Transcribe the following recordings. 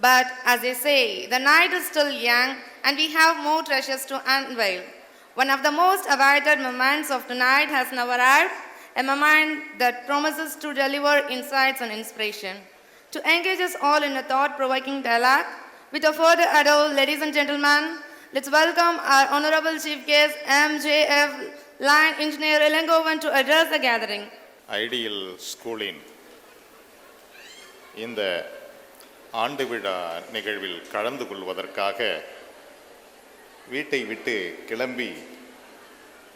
But as they say, the night is still young and we have more treasures to unveil. One of the most awaited moments of tonight has now arrived, a moment that promises to deliver insights and inspiration. To engage us all in a thought-provoking dialogue, with a further ado, ladies and gentlemen, let's welcome our Honorable Chief Guest, MJF Line Engineer Ilangovan, to address the gathering. Ideal ஸ்கூலின் இந்த ஆண்டு விழா நிகழ்வில் கலந்து கொள்வதற்காக வீட்டை விட்டு கிளம்பி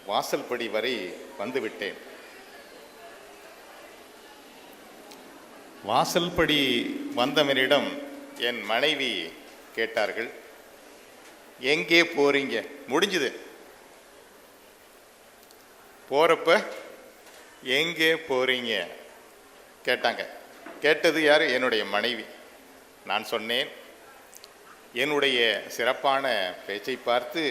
வாசல்படி வரை வந்துவிட்டேன். வாசல்படி வந்தவனிடம் என் மனைவி கேட்டார்கள், எங்கே போறீங்க? முடிஞ்சுது. போறப்ப எங்கே போறீங்க கேட்டாங்க. கேட்டது யார்? என்னுடைய மனைவி. நான் சொன்னேன், என்னுடைய சிறப்பான பேச்சை பார்த்து,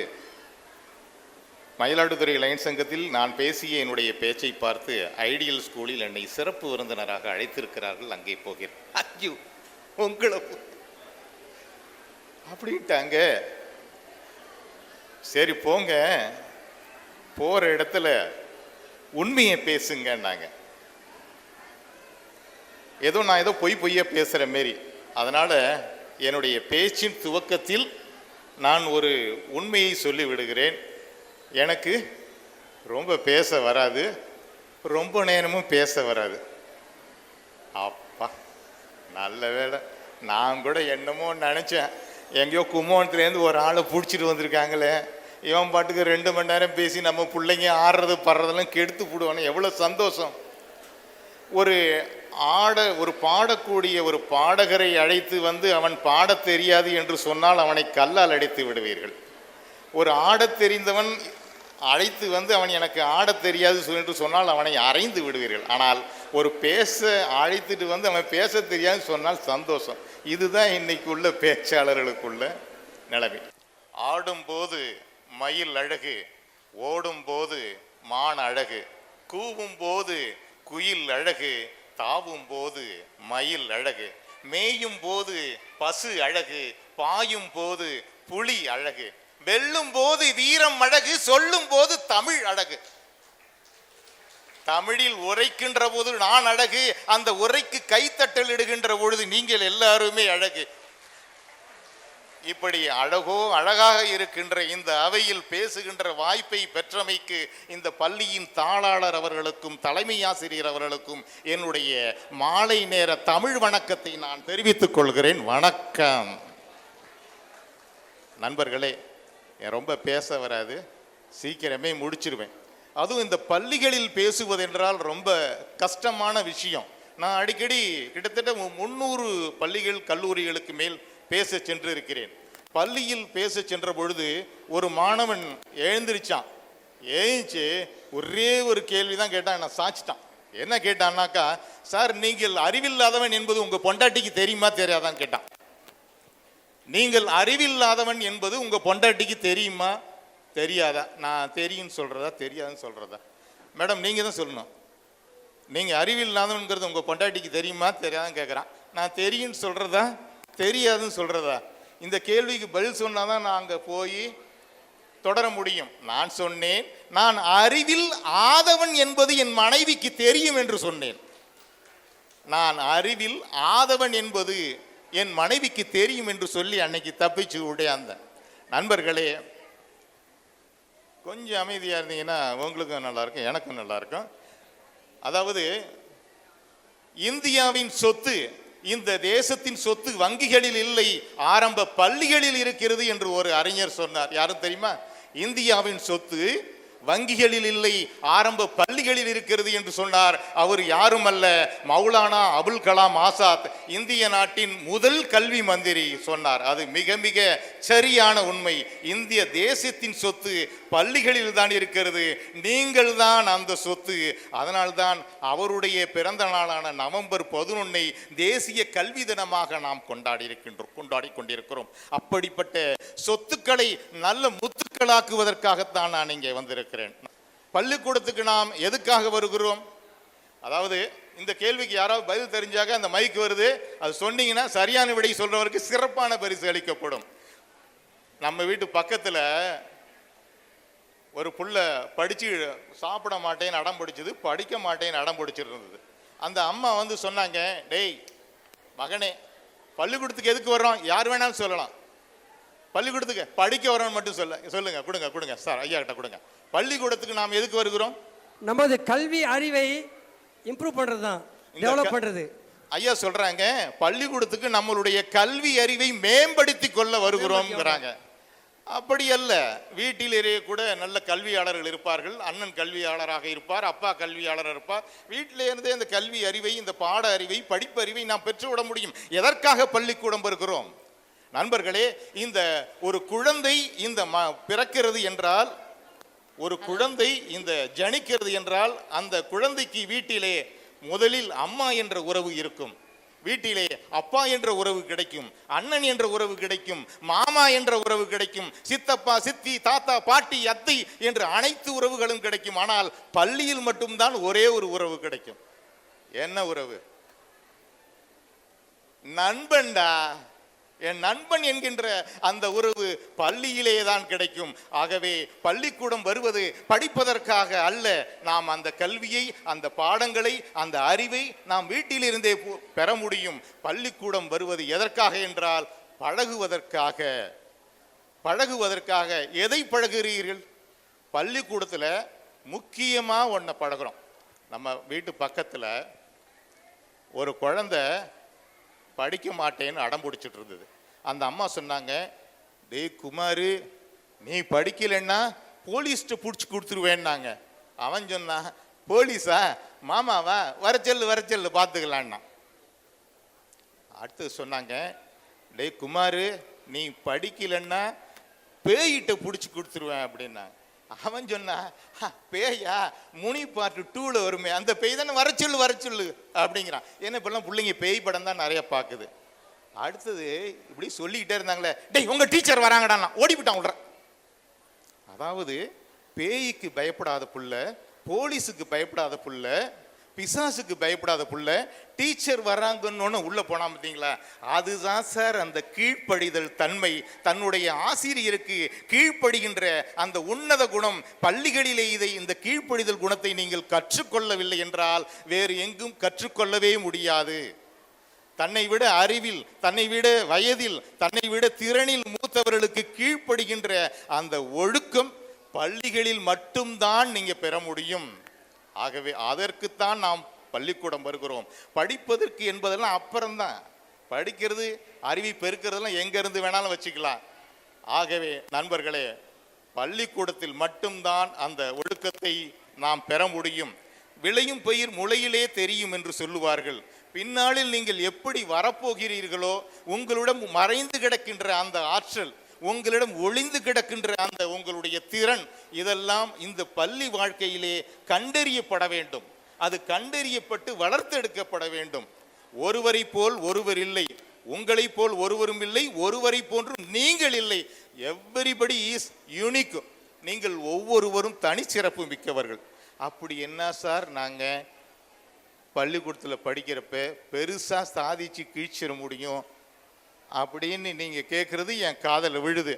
மயிலாடுதுறை லைன் சங்கத்தில் நான் பேசிய என்னுடைய பேச்சை பார்த்து ஐடியல் ஸ்கூலில் என்னை சிறப்பு விருந்தினராக அழைத்திருக்கிறார்கள், அங்கே போகிறேன். ஐயோ, உங்களை அப்படின்ட்டாங்க. சரி போங்க, போகிற இடத்துல உண்மையை பேசுங்கன்னாங்க. நான் ஏதோ பொய்யா பேசுகிற மாரி. அதனால் என்னுடைய பேச்சின் துவக்கத்தில் நான் ஒரு உண்மையை சொல்லி விடுகிறேன். எனக்கு ரொம்ப பேச வராது, ரொம்ப நேரமும் பேச வராது. அப்பா நல்ல வேலை. நான் கூட என்னமோ நினச்சேன், எங்கேயோ கும்போணத்துலேருந்து ஒரு ஆளை பிடிச்சிட்டு வந்திருக்காங்களே, இவன் பாட்டுக்கு 2 மணி நேரம் பேசி நம்ம பிள்ளைங்க ஆடுறது படுறதெல்லாம் கெடுத்து போடுவானே, எவ்வளோ சந்தோஷம். ஒரு பாடக்கூடிய ஒரு பாடகரை அழைத்து வந்து அவன் பாடத் தெரியாது என்று சொன்னால் அவனை கல்லால் அடைத்து விடுவீர்கள். ஒரு ஆடத் தெரிந்தவன் அழைத்து வந்து அவன் எனக்கு ஆடத் தெரியாது என்று சொன்னால் அவனை அறைந்து விடுவீர்கள். ஆனால் ஒரு பேச அழைத்துட்டு வந்து அவன் பேச தெரியாது சொன்னால் சந்தோஷம். இதுதான் இன்னைக்கு உள்ள பேச்சாளர்களுக்குள்ள நிலைமை. ஆடும்போது மயில் அழகு, ஓடும் போது மான் அழகு, கூவும் போது குயில் அழகு, தாவும் போது மயில் அழகு, மேயும் போது பசு அழகு, பாயும் போது புலி அழகு, வெல்லும் போது வீரம் அழகு, சொல்லும் போது தமிழ் அழகு. தமிழில் உரைக்கின்ற போது நான் அழகு, அந்த உரைக்கு கைத்தட்டல் இடுகின்ற பொழுது நீங்கள் எல்லாருமே அழகு. இப்படி அழகாக இருக்கின்ற இந்த அவையில் பேசுகின்ற வாய்ப்பை பெற்றமைக்கு இந்த பள்ளியின் தாளாளர் அவர்களுக்கும் தலைமை ஆசிரியர் அவர்களுக்கும் என்னுடைய மாலை நேர தமிழ் வணக்கத்தை நான் தெரிவித்துக் கொள்கிறேன். வணக்கம். நண்பர்களே, ரொம்ப பேச வராது, சீக்கிரமே முடிச்சிருவேன். அதுவும் இந்த பள்ளிகளில் பேசுவதென்றால் ரொம்ப கஷ்டமான விஷயம். நான் அடிக்கடி கிட்டத்தட்ட 300 பள்ளிகள் கல்லூரிகளுக்கு மேல் பேச சென்று இருக்கிறேன். பள்ளியில் பேச சென்ற பொழுது ஒரு மாணவன் எழுந்திருச்சான். எழுந்துச்சு ஒரே ஒரு கேள்வி தான் கேட்டான். நான் சாச்சிட்டான். என்ன கேட்டான்னாக்கா, சார் நீங்கள் அறிவில்லாதவன் என்பது உங்க பொண்டாட்டிக்கு தெரியுமா தெரியாதான்னு கேட்டான். நீங்கள் அறிவில்லாதவன் என்பது உங்க பொண்டாட்டிக்கு தெரியுமா தெரியாதா? நான் தெரியும்னு சொல்றதா தெரியாதுன்னு சொல்றதா? மேடம் நீங்க தான் சொல்லணும். நீங்க அறிவில்லாதவன்கிறது உங்க பொண்டாட்டிக்கு தெரியுமா தெரியாதான்னு கேட்குறான். நான் தெரியும்னு சொல்றதா தெரியாதுன்னு சொல்றதா? இந்த கேள்விக்கு பதில் சொன்னாதான் நான் அங்கே போய் தொடர முடியும். நான் சொன்னேன், நான் அறிவில் ஆதவன் என்பது என் மனைவிக்கு தெரியும் என்று சொன்னேன். நான் அறிவில் ஆதவன் என்பது என் மனைவிக்கு தெரியும் என்று சொல்லி அன்னைக்கு தப்பிச்சு உடையாந்த. நண்பர்களே, கொஞ்சம் அமைதியாக இருந்தீங்கன்னா உங்களுக்கும் நல்லா இருக்கும், எனக்கும் நல்லா இருக்கும். அதாவது இந்தியாவின் சொத்து, இந்த தேசத்தின் சொத்து வங்கிகளில் இல்லை, ஆரம்ப பள்ளிகளில் இருக்கிறது என்று ஒரு அறிஞர் சொன்னார். யாரும் தெரியுமா? இந்தியாவின் சொத்து வங்கிகளில் இல்லை, ஆரம்ப பள்ளிகளில் இருக்கிறது என்று சொன்னார். அவர் யாரும் அல்ல, மௌலானா அபுல் கலாம் ஆசாத், இந்திய நாட்டின் முதல் கல்வி மந்திரி சொன்னார். அது மிக மிக சரியான உண்மை. இந்திய தேசத்தின் சொத்து பள்ளிகளில் தான் இருக்கிறது. நீங்கள் தான் அந்த சொத்து. அதனால்தான் அவருடைய பிறந்த நாளான நவம்பர் 11 தேசிய கல்வி தினமாக நாம் கொண்டாடி கொண்டிருக்கிறோம். அப்படிப்பட்ட சொத்துக்களை நல்ல முத்துக்களாக்குவதற்காகத்தான் நான் இங்கே வந்திருக்கிறேன். பள்ளிக்கூடத்துக்கு நாம் எதுக்காக வருகிறோம்? அதாவது இந்த கேள்விக்கு யாராவது பதில் தெரிஞ்சாக அந்த மைக் வருது, அது சொன்னீங்கன்னா சரியான விடை சொல்றவருக்கு சிறப்பான பரிசு அளிக்கப்படும். நம்ம வீட்டு பக்கத்துல ஒரு புள்ள படிச்சு சாப்பிட மாட்டேன்னு அடம் பிடிச்சது, படிக்க மாட்டேன்னு அடம் பிடிச்சிருந்தது. அந்த அம்மா வந்து சொன்னாங்க, டேய் மகனே, பள்ளிக்கூடத்துக்கு எதுக்கு வர்றோம்? யார் வேணாலும் சொல்லலாம். பள்ளிக்கூடத்துக்கு படிக்க வரோன்னு மட்டும் சொல்லுங்க. கொடுங்க சார், ஐயா கிட்ட கொடுங்க. பள்ளிக்கூடத்துக்கு நாம் எதுக்கு வருகிறோம்? நமது கல்வி அறிவை இம்ப்ரூவ் பண்றது தான், டெவலப் பண்றது. ஐயா சொல்றாங்க, பள்ளிக்கூடத்துக்கு நம்மளுடைய கல்வி அறிவை மேம்படுத்தி கொள்ள வருகிறோம்ங்கிறாங்க. அப்படி அல்ல, வீட்டிலேயே கூட நல்ல கல்வியாளர்கள் இருப்பார்கள். அண்ணன் கல்வியாளராக இருப்பார், அப்பா கல்வியாளர் இருப்பார். வீட்டிலே இருந்தே இந்த கல்வி அறிவை, இந்த பாட அறிவை, படிப்பு அறிவை நாம் பெற்றுவிட முடியும். எதற்காக பள்ளிக்கூடம் வருகிறோம்? நண்பர்களே, இந்த ஒரு குழந்தை இந்த பிறக்கிறது என்றால், ஒரு குழந்தை இந்த ஜனிக்கிறது என்றால், அந்த குழந்தைக்கு வீட்டிலே முதலில் அம்மா என்ற உறவு இருக்கும், வீட்டிலே அப்பா என்ற உறவு கிடைக்கும், அண்ணன் என்ற உறவு கிடைக்கும், மாமா என்ற உறவு கிடைக்கும், சித்தப்பா சித்தி தாத்தா பாட்டி அத்தை என்ற அனைத்து உறவுகளும் கிடைக்கும். ஆனால் பள்ளியில் மட்டும்தான் ஒரே ஒரு உறவு கிடைக்கும். என்ன உறவு? நண்பன்டா, என் நண்பன் என்கின்ற அந்த உறவு பள்ளியிலே தான் கிடைக்கும். ஆகவே பள்ளிக்கூடம் வருவது படிப்பதற்காக அல்ல. நாம் அந்த கல்வியை, அந்த பாடங்களை, அந்த அறிவை நாம் வீட்டிலிருந்தே பெற முடியும். பள்ளிக்கூடம் வருவது எதற்காக என்றால் பழகுவதற்காக. பழகுவதற்காக. எதை பழகுகிறீர்கள்? பள்ளிக்கூடத்தில் முக்கியமாக ஒன்றை பழகுறோம். நம்ம வீட்டு பக்கத்தில் ஒரு குழந்தை படிக்க மாட்டேன்னு அடம் பிடிச்சிட்டு இருந்தது. அந்த அம்மா சொன்னாங்க, டேய் குமாரு, நீ படிக்கலைன்னா போலீஸ்ட்டு பிடிச்சி கொடுத்துருவேன்னாங்க. அவன் சொன்னான், போலீஸா? மாமாவா? வரச்சொல்லு பார்த்துக்கலான்னா. அடுத்து சொன்னாங்க, டேய் குமாரு, நீ படிக்கலைன்னா பேயிட்ட பிடிச்சி கொடுத்துருவேன் அப்படின்னாங்க. அவன் சொன்னா, பேயா? முனி பாட்டு 2ல வருமே அந்த பேய் தானே, வரச்சொல்லு அப்படிங்கிறான். ஏன்னா இப்பெல்லாம் பிள்ளைங்க பேய் படம் தான் நிறைய பார்க்குது. அடுத்தது இப்படி சொல்லிக்கிட்டே இருந்தாங்களே, டேய் உங்க டீச்சர் வராங்கடா, ஓடிவிட்டான் விடுற. அதாவது பேய்க்கு பயப்படாத புள்ள, போலீஸுக்கு பயப்படாத புள்ள, பிசாசுக்கு பயப்படாத புள்ள, டீச்சர் வராங்கன்னு உள்ள போனா பார்த்தீங்களா? அதுதான் சார் அந்த கீழ்ப்படிதல் தன்மை. தன்னுடைய ஆசிரியருக்கு கீழ்ப்படுகின்ற அந்த உன்னத குணம். பள்ளிகளிலே இந்த கீழ்ப்படிதல் குணத்தை நீங்கள் கற்றுக்கொள்ளவில்லை என்றால் வேறு எங்கும் கற்றுக்கொள்ளவே முடியாது. தன்னை விட அறிவில், தன்னை விட வயதில், தன்னை விட திறனில் மூத்தவர்களுக்கு கீழ்ப்படுகின்ற அந்த ஒழுக்கம் பள்ளிகளில் மட்டும்தான் நீங்க பெற முடியும். ஆகவே அதற்குத்தான் நாம் பள்ளிக்கூடம் வருகிறோம். படிப்பதற்கு என்பதெல்லாம் அப்புறம்தான். படிக்கிறது, அறிவை பெருக்கிறதெல்லாம் எங்கிருந்து வேணாலும் வச்சுக்கலாம். ஆகவே நண்பர்களே, பள்ளிக்கூடத்தில் மட்டும்தான் அந்த ஒழுக்கத்தை நாம் பெற முடியும். விளையும் பயிர் முளையிலே தெரியும் என்று சொல்லுவார்கள். பின்னாளில் நீங்கள் எப்படி வரப்போகிறீர்களோ, உங்களிடம் மறைந்து கிடக்கின்ற அந்த ஆற்றல், உங்களிடம் ஒளிந்து கிடக்கின்ற அந்த உங்களுடைய திறன், இதெல்லாம் இந்த பள்ளி வாழ்க்கையிலே கண்டறியப்பட வேண்டும். அது கண்டறியப்பட்டு வளர்த்தெடுக்கப்பட வேண்டும். ஒருவரை போல் ஒருவர் இல்லை, உங்களை போல் ஒருவரும் இல்லை, ஒருவரை போன்றும் நீங்கள் இல்லை. Everybody is unique. நீங்கள் ஒவ்வொருவரும் தனிச்சிறப்பு மிக்கவர்கள். அப்படி என்ன சார் நாங்கள் பள்ளிக்கூடத்தில் படிக்கிறப்ப பெருசாக சாதிச்சு கீழ்ச்சிட முடியும் அப்படின்னு நீங்கள் கேட்குறது என் காதில் விழுது.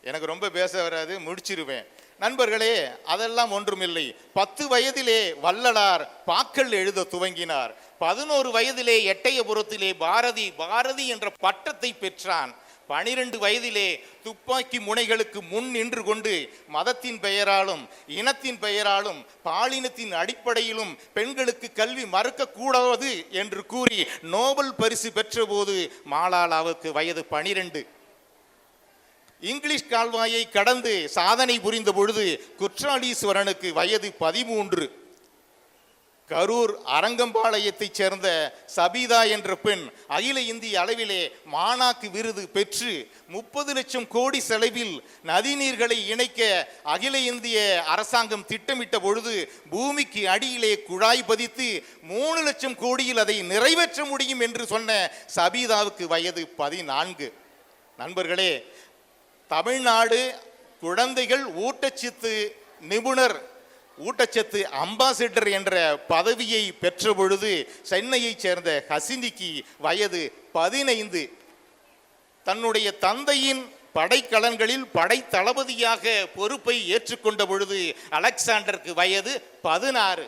எனக்கு ரொம்ப பேச வராது, முடிச்சிருவேன். நண்பர்களே, அதெல்லாம் ஒன்றுமில்லை. 10 வயதிலே வள்ளலார் பாக்கள் எழுத துவங்கினார். 11 வயதிலே எட்டயபுரத்திலே பாரதி என்ற பட்டத்தை பெற்றான். 12 வயதிலே துப்பாக்கி முனைகளுக்கு முன் நின்று கொண்டு மதத்தின் பெயராலும், இனத்தின் பெயராலும், பாலினத்தின் அடிப்படையிலும் பெண்களுக்கு கல்வி மறுக்கக்கூடாது என்று கூறி நோபல் பரிசு பெற்ற போது மாலாலாவுக்கு வயது 12. இங்கிலீஷ் கால்வாயை கடந்து சாதனை புரிந்த பொழுது குற்றாலீஸ்வரனுக்கு வயது 13. கரூர் அரங்கம்பாளையத்தைச் சேர்ந்த சபீதா என்ற பெண் அகில இந்திய அளவிலே மாணாக்கு விருது பெற்று 30 லட்சம் கோடி செலவில் நதிநீர்களை இணைக்க அகில இந்திய அரசாங்கம் திட்டமிட்ட பொழுது பூமிக்கு அடியிலே குழாய் பதித்து 3 லட்சம் கோடியில் அதை நிறைவேற்ற முடியும் என்று சொன்ன சபீதாவுக்கு வயது 14. நண்பர்களே, தமிழ்நாடு குழந்தைகள் ஊட்டச்சத்து நிபுணர் ஊட்டச்சத்து அம்பாசிடர் என்ற பதவியை பெற்ற பொழுது சென்னையைச் சேர்ந்த ஹசினிக்கு வயது 15. தன்னுடைய தந்தையின் படைக்கலன்களில் படை தளபதியாக பொறுப்பை ஏற்றுக்கொண்ட பொழுது அலெக்சாண்டருக்கு வயது 16.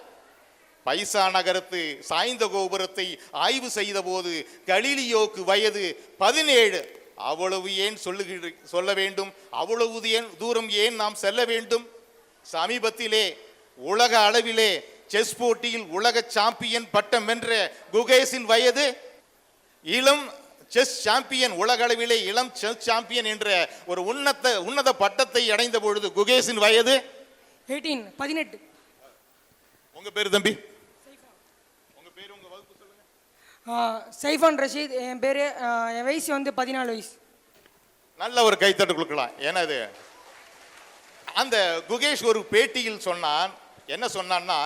பைசா நகரத்து சாய்ந்த கோபுரத்தை ஆய்வு செய்த போது கலீலியோக்கு வயது 17. அவ்வளவு ஏன் சொல்ல வேண்டும்? அவ்வளவு தூரம் ஏன் நாம் செல்ல வேண்டும்? சமீபத்திலே உலக அளவிலே செஸ் போட்டியில் உலக சாம்பியன் பட்டம் வென்ற குகேஷின் வயது, இளம் செஸ் சாம்பியன், உலக அளவிலே இளம் செஸ் சாம்பியன் என்ற ஒரு உன்னத பட்டத்தை அடைந்த பொழுது குகேஷின் வயது 18. உங்க பேரு தம்பி? உங்க பேரு, உங்க வகுப்பு சொல்லுங்க. சைஃபான் ரஷீத் என் பேர். என் வயசு வந்து 14 வயசு. நல்ல ஒரு கைத்தட்டு கொடுக்கலாம். ஏன்னா இது அந்த குகேஷ் ஒரு பேட்டியில் சொன்னான். என்ன சொன்னான்னா,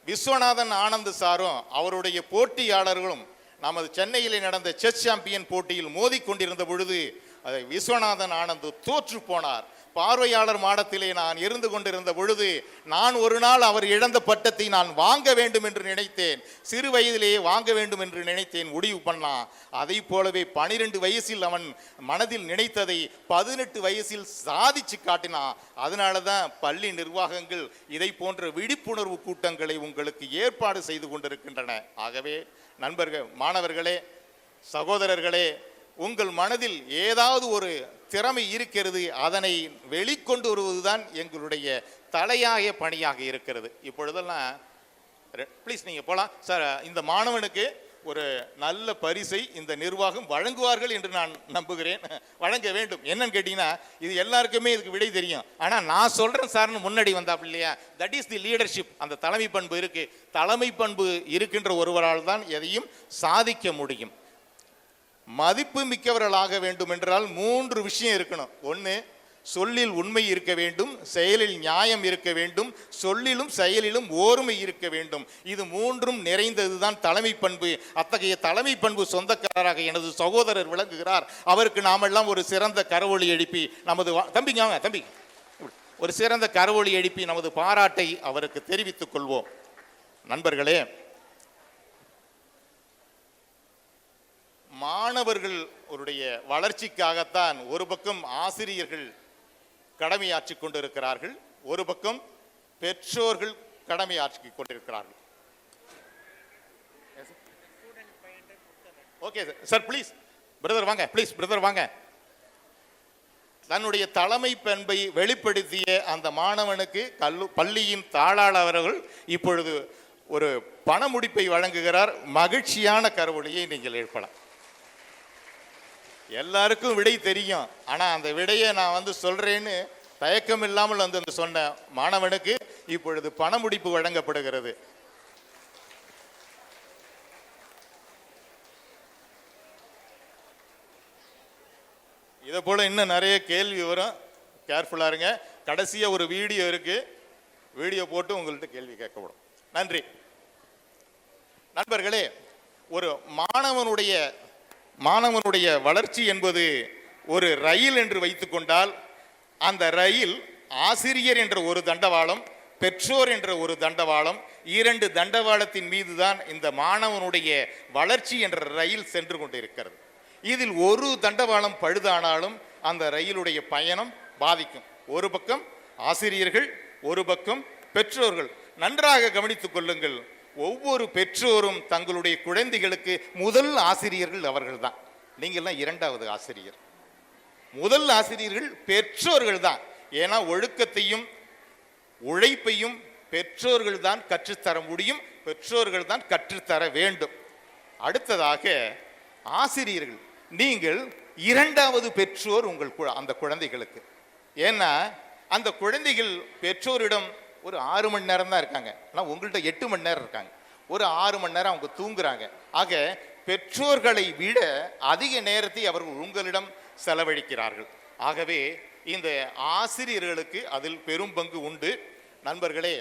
விஸ்வநாதன் ஆனந்த் சாரும் அவருடைய போட்டியாளர்களும் நமது சென்னையில் நடந்த செஸ் சாம்பியன் போட்டியில் மோதிக்கொண்டிருந்த பொழுது அதை விஸ்வநாதன் ஆனந்த் தோற்று போனார். பார்வையாளர் மாடத்திலே நான் இருந்து கொண்டிருந்த பொழுது நான் ஒரு நாள் அவர் இழந்த பட்டத்தை நான் வாங்க வேண்டும் என்று நினைத்தேன். சிறு வயதிலேயே வாங்க வேண்டும் என்று நினைத்தேன், முடிவு பண்ணான். அதை போலவே 12 வயசில் அவன் மனதில் நினைத்ததை 18 வயசில் சாதிச்சு காட்டினான். அதனால தான் பள்ளி நிர்வாகங்கள் இதை போன்ற விழிப்புணர்வு கூட்டங்களை உங்களுக்கு ஏற்பாடு செய்து கொண்டிருக்கின்றன. ஆகவே நண்பர்கள், மாணவர்களே, சகோதரர்களே, உங்கள் மனதில் ஏதாவது ஒரு திறமை இருக்கிறது, அதனை வெளிக்கொண்டு வருவதுதான் எங்களுடைய தலையாய பணியாக இருக்கிறது. இப்பொழுதெல்லாம் ப்ளீஸ் நீங்கள் போகலாம் சார். இந்த மாணவனுக்கு ஒரு நல்ல பரிசை இந்த நிர்வாகம் வழங்குவார்கள் என்று நான் நம்புகிறேன். வழங்க வேண்டும். என்னன்னு கேட்டீங்கன்னா, இது எல்லாருக்குமே இதுக்கு விடை தெரியும். ஆனால் நான் சொல்கிறேன் சார்னு முன்னாடி வந்தாப்பு இல்லையா, தட் இஸ் தி லீடர்ஷிப். அந்த தலைமை பண்பு இருக்கு. தலைமை பண்பு இருக்கின்ற ஒருவரால் தான் எதையும் சாதிக்க முடியும். மதிப்பு மிக்கவர்களாக வேண்டும் என்றால் 3 விஷயம் இருக்கணும். ஒன்று, சொல்லில் உண்மை இருக்க வேண்டும், செயலில் நியாயம் இருக்க வேண்டும், சொல்லிலும் செயலிலும் ஓர்மை இருக்க வேண்டும். இது 3ம் நிறைந்ததுதான் தலைமை பண்பு. அத்தகைய தலைமை பண்பு சொந்தக்காரராக எனது சகோதரர் விளங்குகிறார். அவருக்கு நாமெல்லாம் ஒரு சிறந்த கரவொலி எழுப்பி நமது தம்பி ஒரு சிறந்த கரவொலி எழுப்பி நமது பாராட்டை அவருக்கு தெரிவித்துக் கொள்வோம். நண்பர்களே, மாணவர்களுடைய வளர்ச்சிக்காகத்தான் ஒரு பக்கம் ஆசிரியர்கள் கடமையாற்றிக் கொண்டிருக்கிறார்கள், ஒரு பக்கம் பெற்றோர்கள் கடமையாற்றிக் கொண்டிருக்கிறார்கள். ஓகே சார், ப்ளீஸ் பிரதர் வாங்க, ப்ளீஸ் பிரதர் வாங்க. தன்னுடைய தலைமை பண்பை வெளிப்படுத்திய அந்த மாணவனுக்கு பள்ளியின் தாளாளர் அவர்கள் இப்பொழுது ஒரு பணமுடிப்பை வழங்குகிறார். மகிழ்ச்சியான கரவொலியை நீங்கள் எழுப்பலாம். எல்லாருக்கும் விடை தெரியும். ஆனால் அந்த விடையை நான் சொல்கிறேன்னு தயக்கம் இல்லாமல் அந்த சொன்ன மாணவனுக்கு இப்பொழுது பணமுடிப்பு வழங்கப்படுகிறது. இதை போல இன்னும் நிறைய கேள்வி வரும். கேர்ஃபுல்லாக இருங்க. கடைசியாக ஒரு வீடியோ இருக்கு, வீடியோ போட்டு உங்கள்கிட்ட கேள்வி கேட்கப்படும். நன்றி. நண்பர்களே, ஒரு மாணவனுடைய வளர்ச்சி என்பது ஒரு ரயில் என்று வைத்துக்கொண்டால், அந்த ரயில் ஆசிரியர் என்ற ஒரு தண்டவாளம், பெற்றோர் என்ற ஒரு தண்டவாளம், 2 தண்டவாளத்தின் மீது தான் இந்த மாணவனுடைய வளர்ச்சி என்ற ரயில் சென்று கொண்டிருக்கிறது. இதில் ஒரு தண்டவாளம் பழுதானாலும் அந்த ரயிலுடைய பயணம் பாதிக்கும். ஒரு பக்கம் ஆசிரியர்கள், ஒரு பக்கம் பெற்றோர்கள். நன்றாக கவனித்துக் கொள்ளுங்கள். ஒவ்வொரு பெற்றோரும் தங்களுடைய குழந்தைகளுக்கு முதல் ஆசிரியர்கள் அவர்கள் தான். நீங்கள்லாம் 2வது ஆசிரியர். முதல் ஆசிரியர்கள் பெற்றோர்கள் தான். ஏன்னா ஒழுக்கத்தையும் உழைப்பையும் பெற்றோர்கள் தான் கற்றுத்தர முடியும், பெற்றோர்கள் தான் கற்றுத்தர வேண்டும். அடுத்ததாக ஆசிரியர்கள், நீங்கள் 2வது பெற்றோர் அந்த குழந்தைகளுக்கு. ஏன்னா அந்த குழந்தைகள் பெற்றோரிடம் ஒரு 6 மணி நேரம் தான் இருக்காங்க. ஆனால் உங்கள்கிட்ட 8 மணி நேரம் இருக்காங்க. ஒரு 6 மணி நேரம் அவங்க தூங்குறாங்க. ஆக பெற்றோர்களை விட அதிக நேரத்தை அவர்கள் உங்களிடம் செலவழிக்கிறார்கள். ஆகவே இந்த ஆசிரியர்களுக்கு அதில் பெரும் பங்கு உண்டு. நண்பர்களே,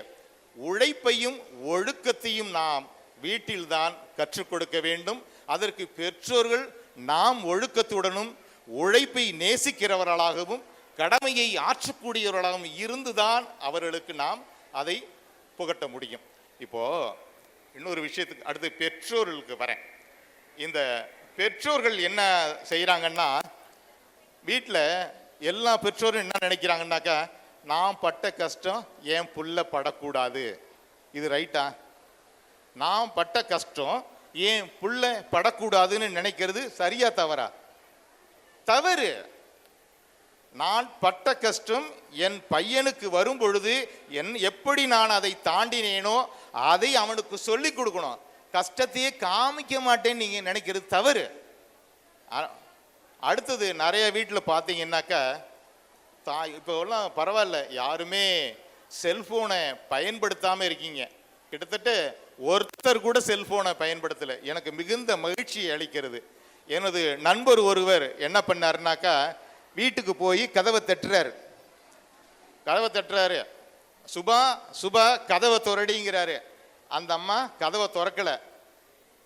உழைப்பையும் ஒழுக்கத்தையும் நாம் வீட்டில்தான் கற்றுக் கொடுக்க வேண்டும். அதற்கு பெற்றோர்கள் நாம் ஒழுக்கத்துடனும் உழைப்பை நேசிக்கிறவர்களாகவும் கடமையை ஆற்றக்கூடியவர்களாகவும் இருந்துதான் அவர்களுக்கு நாம் அதை புகட்ட முடியும். இப்போ இன்னொரு விஷயத்துக்கு அடுத்து பெற்றோர்களுக்கு வரேன். இந்த பெற்றோர்கள் என்ன செய்கிறாங்கன்னா, வீட்டில் எல்லா பெற்றோரும் என்ன நினைக்கிறாங்கன்னாக்கா, நான் பட்ட கஷ்டம் என் புள்ள படக்கூடாது. இது ரைட்டா? நான் பட்ட கஷ்டம் என் புள்ள படக்கூடாதுன்னு நினைக்கிறது சரியா தவறா? தவறு. நான் பட்ட கஷ்டம் என் பையனுக்கு வரும் பொழுது எப்படி நான் அதை தாண்டினேனோ அதை அவனுக்கு சொல்லி கொடுக்கணும். கஷ்டத்தையே காமிக்க மாட்டேன்னு நீங்க நினைக்கிறது தவறு. அடுத்தது நிறைய வீட்டில் பார்த்தீங்கன்னாக்கா, இப்போலாம் பரவாயில்ல, யாருமே செல்போனை பயன்படுத்தாமல் இருக்கீங்க. கிட்டத்தட்ட ஒருத்தர் கூட செல்போனை பயன்படுத்தலை. எனக்கு மிகுந்த மகிழ்ச்சியை அளிக்கிறது. எனது நண்பர் ஒருவர் என்ன பண்ணாருனாக்கா, வீட்டுக்கு போய் கதவை தட்டுறாரு. சுபா சுபா கதவை திறடிங்கிறாரு. அந்த அம்மா கதவை திறக்கல.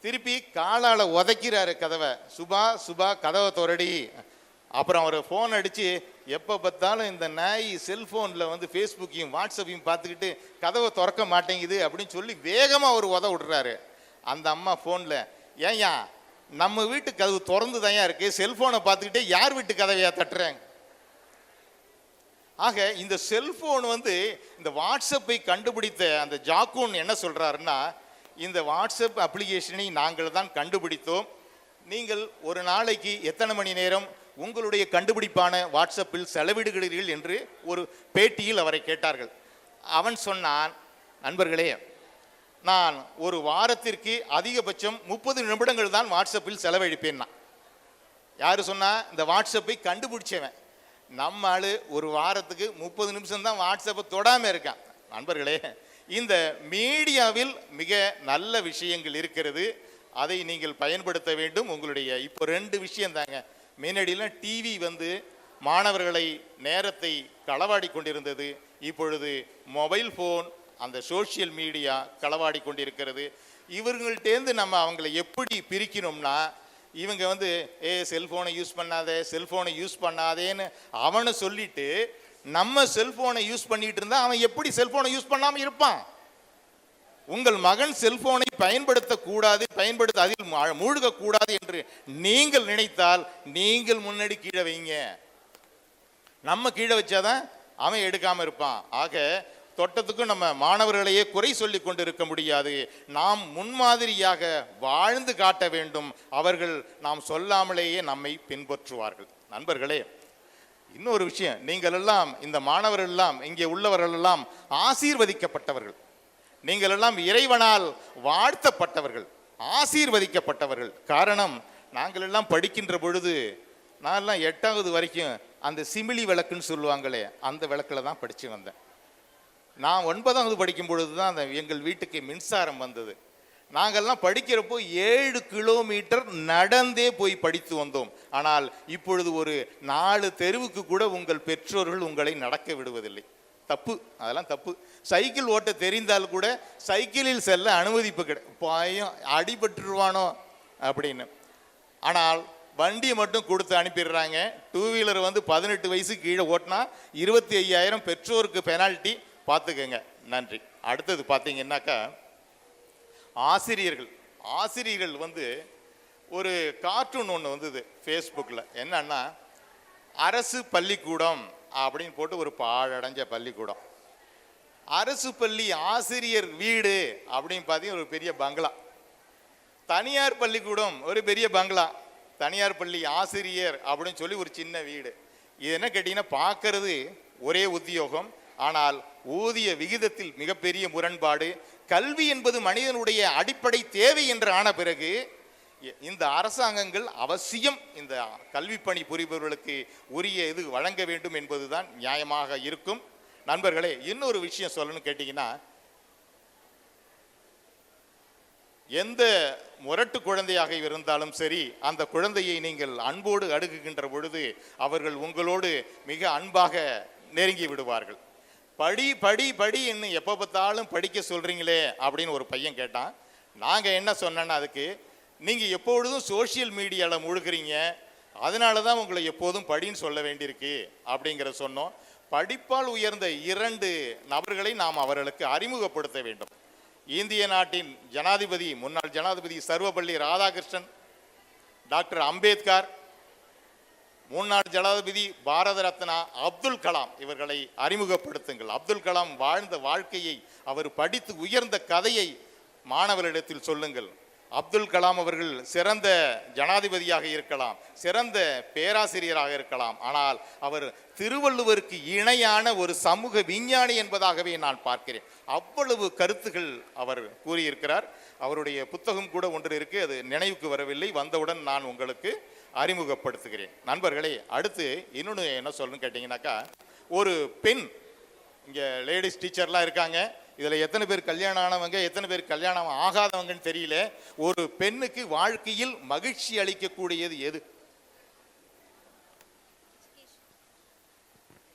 திருப்பி காலால உதைக்கிறாரு கதவை. சுபா சுபா கதவை திறடி. அப்புறம் அவர் ஃபோன் அடித்து, எப்போ பார்த்தாலும் இந்த நாய் செல்ஃபோனில் வந்து ஃபேஸ்புக்கையும் வாட்ஸ்அப்பையும் பார்த்துக்கிட்டு கதவை திறக்க மாட்டேங்குது அப்படின்னு சொல்லி வேகமாக ஒரு உத விடுறாரு. அந்த அம்மா ஃபோனில், ஏன்யா நம்ம வீட்டு கதவு திறந்து தான் இருக்கு, செல்ஃபோனை பார்த்துக்கிட்டே யார் வீட்டு கதவையா தட்டுறேன்? ஆக இந்த செல்ஃபோன் வந்து இந்த வாட்ஸ்அப்பை கண்டுபிடித்த அந்த ஜாக்கூன் என்ன சொல்கிறாருன்னா, இந்த வாட்ஸ்அப் அப்ளிகேஷனை நாங்கள் தான் கண்டுபிடித்தோம். நீங்கள் ஒரு நாளைக்கு எத்தனை மணி நேரம் உங்களுடைய கண்டுபிடிப்பான வாட்ஸ்அப்பில் செலவிடுகிறீர்கள் என்று ஒரு பேட்டியில் அவரை கேட்டார்கள். அவன் சொன்னான், நண்பர்களே, நான் ஒரு வாரத்திற்கு அதிகபட்சம் 30 நிமிடங்கள் தான் வாட்ஸ்அப்பில் செலவழிப்பேன். யாரு சொன்னா? இந்த வாட்ஸ்அப்பை கண்டுபிடிச்சவன். நம்ம ஆளு ஒரு வாரத்துக்கு 30 நிமிஷம் தான் வாட்ஸ்அப்பை தொடாம இருக்கான். நண்பர்களே, இந்த மீடியாவில் மிக நல்ல விஷயங்கள் இருக்கிறது, அதை நீங்கள் பயன்படுத்த வேண்டும். உங்களுடைய இப்போ 2 விஷயம் தாங்க. முன்னாடிலாம் டிவி வந்து மாணவர்களை நேரத்தை களவாடி கொண்டிருந்தது. இப்பொழுது மொபைல் ஃபோன், அந்த சோஷியல் மீடியா களவாடி கொண்டிருக்கிறது. இவர்கள்டேந்து நம்ம அவங்களை எப்படி பிரிக்கணும்னா, இவங்க வந்து செல்ஃபோனை யூஸ் பண்ணாதே, செல்ஃபோனை யூஸ் பண்ணாதேன்னு அவனை சொல்லிட்டு நம்ம செல்ஃபோனை யூஸ் பண்ணிட்டு இருந்தா அவன் எப்படி செல்ஃபோனை யூஸ் பண்ணாமல் இருப்பான்? உங்கள் மகன் செல்போனை பயன்படுத்தக்கூடாது, அதில் மூழ்கக்கூடாது என்று நீங்கள் நினைத்தால் நீங்கள் முன்னாடி கீழே வைங்க. நம்ம கீழே வச்சாதான் அவன் எடுக்காம இருப்பான். ஆக தொட்டத்துக்கும் நம்ம மாணவர்களையே குறை சொல்லி கொண்டு இருக்க முடியாது. நாம் முன்மாதிரியாக வாழ்ந்து காட்ட வேண்டும். அவர்கள் நாம் சொல்லாமலேயே நம்மை பின்பற்றுவார்கள். நண்பர்களே, இன்னொரு விஷயம், நீங்கள் எல்லாம், இந்த மாணவர்கள் எல்லாம், இங்கே உள்ளவர்கள் எல்லாம் ஆசீர்வதிக்கப்பட்டவர்கள். நீங்கள் எல்லாம் இறைவனால் வாழ்த்தப்பட்டவர்கள், ஆசீர்வதிக்கப்பட்டவர்கள். காரணம், நாங்கள் எல்லாம் படிக்கின்ற பொழுது, நான் எல்லாம் 8வது வரைக்கும் அந்த சிமிலி விளக்குன்னு சொல்லுவாங்களே, அந்த விளக்கில் தான் படித்து வந்தேன். நான் 9வது படிக்கும் பொழுது தான் அந்த எங்கள் வீட்டுக்கு மின்சாரம் வந்தது. நாங்கள்லாம் படிக்கிறப்போ 7 கிலோமீட்டர் நடந்தே போய் படித்து வந்தோம். ஆனால் இப்பொழுது ஒரு 4 தெருவுக்கு கூட உங்கள் பெற்றோர்கள் உங்களை நடக்க விடுவதில்லை. தப்பு, அதெல்லாம் தப்பு. சைக்கிள் ஓட்ட தெரிந்தால் கூட சைக்கிளில் செல்ல அனுமதிப்பு பயம், அடிபட்டுருவானோ அப்படின்னு. ஆனால் வண்டியை மட்டும் கொடுத்து அனுப்பிடுறாங்க. 2 வீலர் வந்து 18 வயசு கீழே ஓட்டினா 25,000 பெற்றோருக்கு பெனால்ட்டி. பார்த்துக்கங்க. நன்றி. அடுத்தது பார்த்தீங்கன்னாக்கா, ஆசிரியர்கள் வந்து ஒரு கார்ட்டூன் ஒன்று வந்தது ஃபேஸ்புக்கில். என்னன்னா, அரசு பள்ளிக்கூடம் அப்படின்னு போட்டு ஒரு பாழடைஞ்ச பள்ளிக்கூடம். அரசு பள்ளி ஆசிரியர் வீடு அப்படின்னு பார்த்தீங்கன்னா ஒரு பெரிய பங்களா. தனியார் பள்ளிக்கூடம் ஒரு பெரிய பங்களா. தனியார் பள்ளி ஆசிரியர் அப்படின்னு சொல்லி ஒரு சின்ன வீடு. இது என்ன கேட்டீங்கன்னா, பார்க்கறது ஒரே உத்தியோகம், ஆனால் ஊதிய விகிதத்தில் மிகப்பெரிய முரண்பாடு. கல்வி என்பது மனிதனுடைய அடிப்படை தேவை என்று ஆன பிறகு இந்த அரசாங்கங்கள் அவசியம் இந்த கல்வி பணி புரிபவர்களுக்கு உரிய இது வழங்க வேண்டும் என்பதுதான் நியாயமாக இருக்கும். நண்பர்களே, இன்னொரு விஷயம் சொல்லணும்னு கேட்டீங்கன்னா, எந்த முரட்டு குழந்தையாக இருந்தாலும் சரி, அந்த குழந்தையை நீங்கள் அன்போடு அணுகுகின்ற பொழுது அவர்கள் உங்களோடு மிக அன்பாக நெருங்கி விடுவார்கள். படி படி படி என்ன எப்போ பார்த்தாலும் படிக்க சொல்றீங்களே அப்படின்னு ஒரு பையன் கேட்டான். நாங்கள் என்ன சொன்னோன்னா, அதுக்கு நீங்கள் எப்பொழுதும் சோஷியல் மீடியாவில் முழுகிறீங்க, அதனால தான் உங்களை எப்போதும் படின்னு சொல்ல வேண்டியிருக்கு அப்படிங்கிற சொன்னோம். படிப்பால் உயர்ந்த 2 நபர்களை நாம் அவர்களுக்கு அறிமுகப்படுத்த வேண்டும். இந்திய நாட்டின் ஜனாதிபதி, முன்னாள் ஜனாதிபதி சர்வபள்ளி ராதாகிருஷ்ணன், டாக்டர் அம்பேத்கர், முன்னாள் ஜனாதிபதி பாரத ரத்னா அப்துல் கலாம், இவர்களை அறிமுகப்படுத்துங்கள். அப்துல் கலாம் வாழ்ந்த வாழ்க்கையை, அவர் படித்து உயர்ந்த கதையை மாணவர்களிடத்தில் சொல்லுங்கள். அப்துல் கலாம் அவர்கள் சிறந்த ஜனாதிபதியாக இருக்கலாம், சிறந்த பேராசிரியராக இருக்கலாம், ஆனால் அவர் திருவள்ளுவருக்கு இணையான ஒரு சமூக விஞ்ஞானி என்பதாகவே நான் பார்க்கிறேன். அவ்வளவு கருத்துகள் அவர் கூறியிருக்கிறார். அவருடைய புத்தகம் கூட ஒன்று இருக்கு, அது நினைவுக்கு வரவில்லை, வந்தவுடன் நான் உங்களுக்கு அறிமுகப்படுத்துகிறேன். நண்பர்களே, அடுத்து இன்னொன்று என்ன சொல்லணும்னு கேட்டிங்கனாக்கா, ஒரு பெண், இங்கே லேடிஸ் டீச்சர்லாம் இருக்காங்க, இதில் எத்தனை பேர் கல்யாணம் ஆனவங்க எத்தனை பேர் கல்யாணம் ஆகாதவங்கன்னு தெரியல. ஒரு பெண்ணுக்கு வாழ்க்கையில் மகிழ்ச்சி அளிக்கக்கூடியது எது?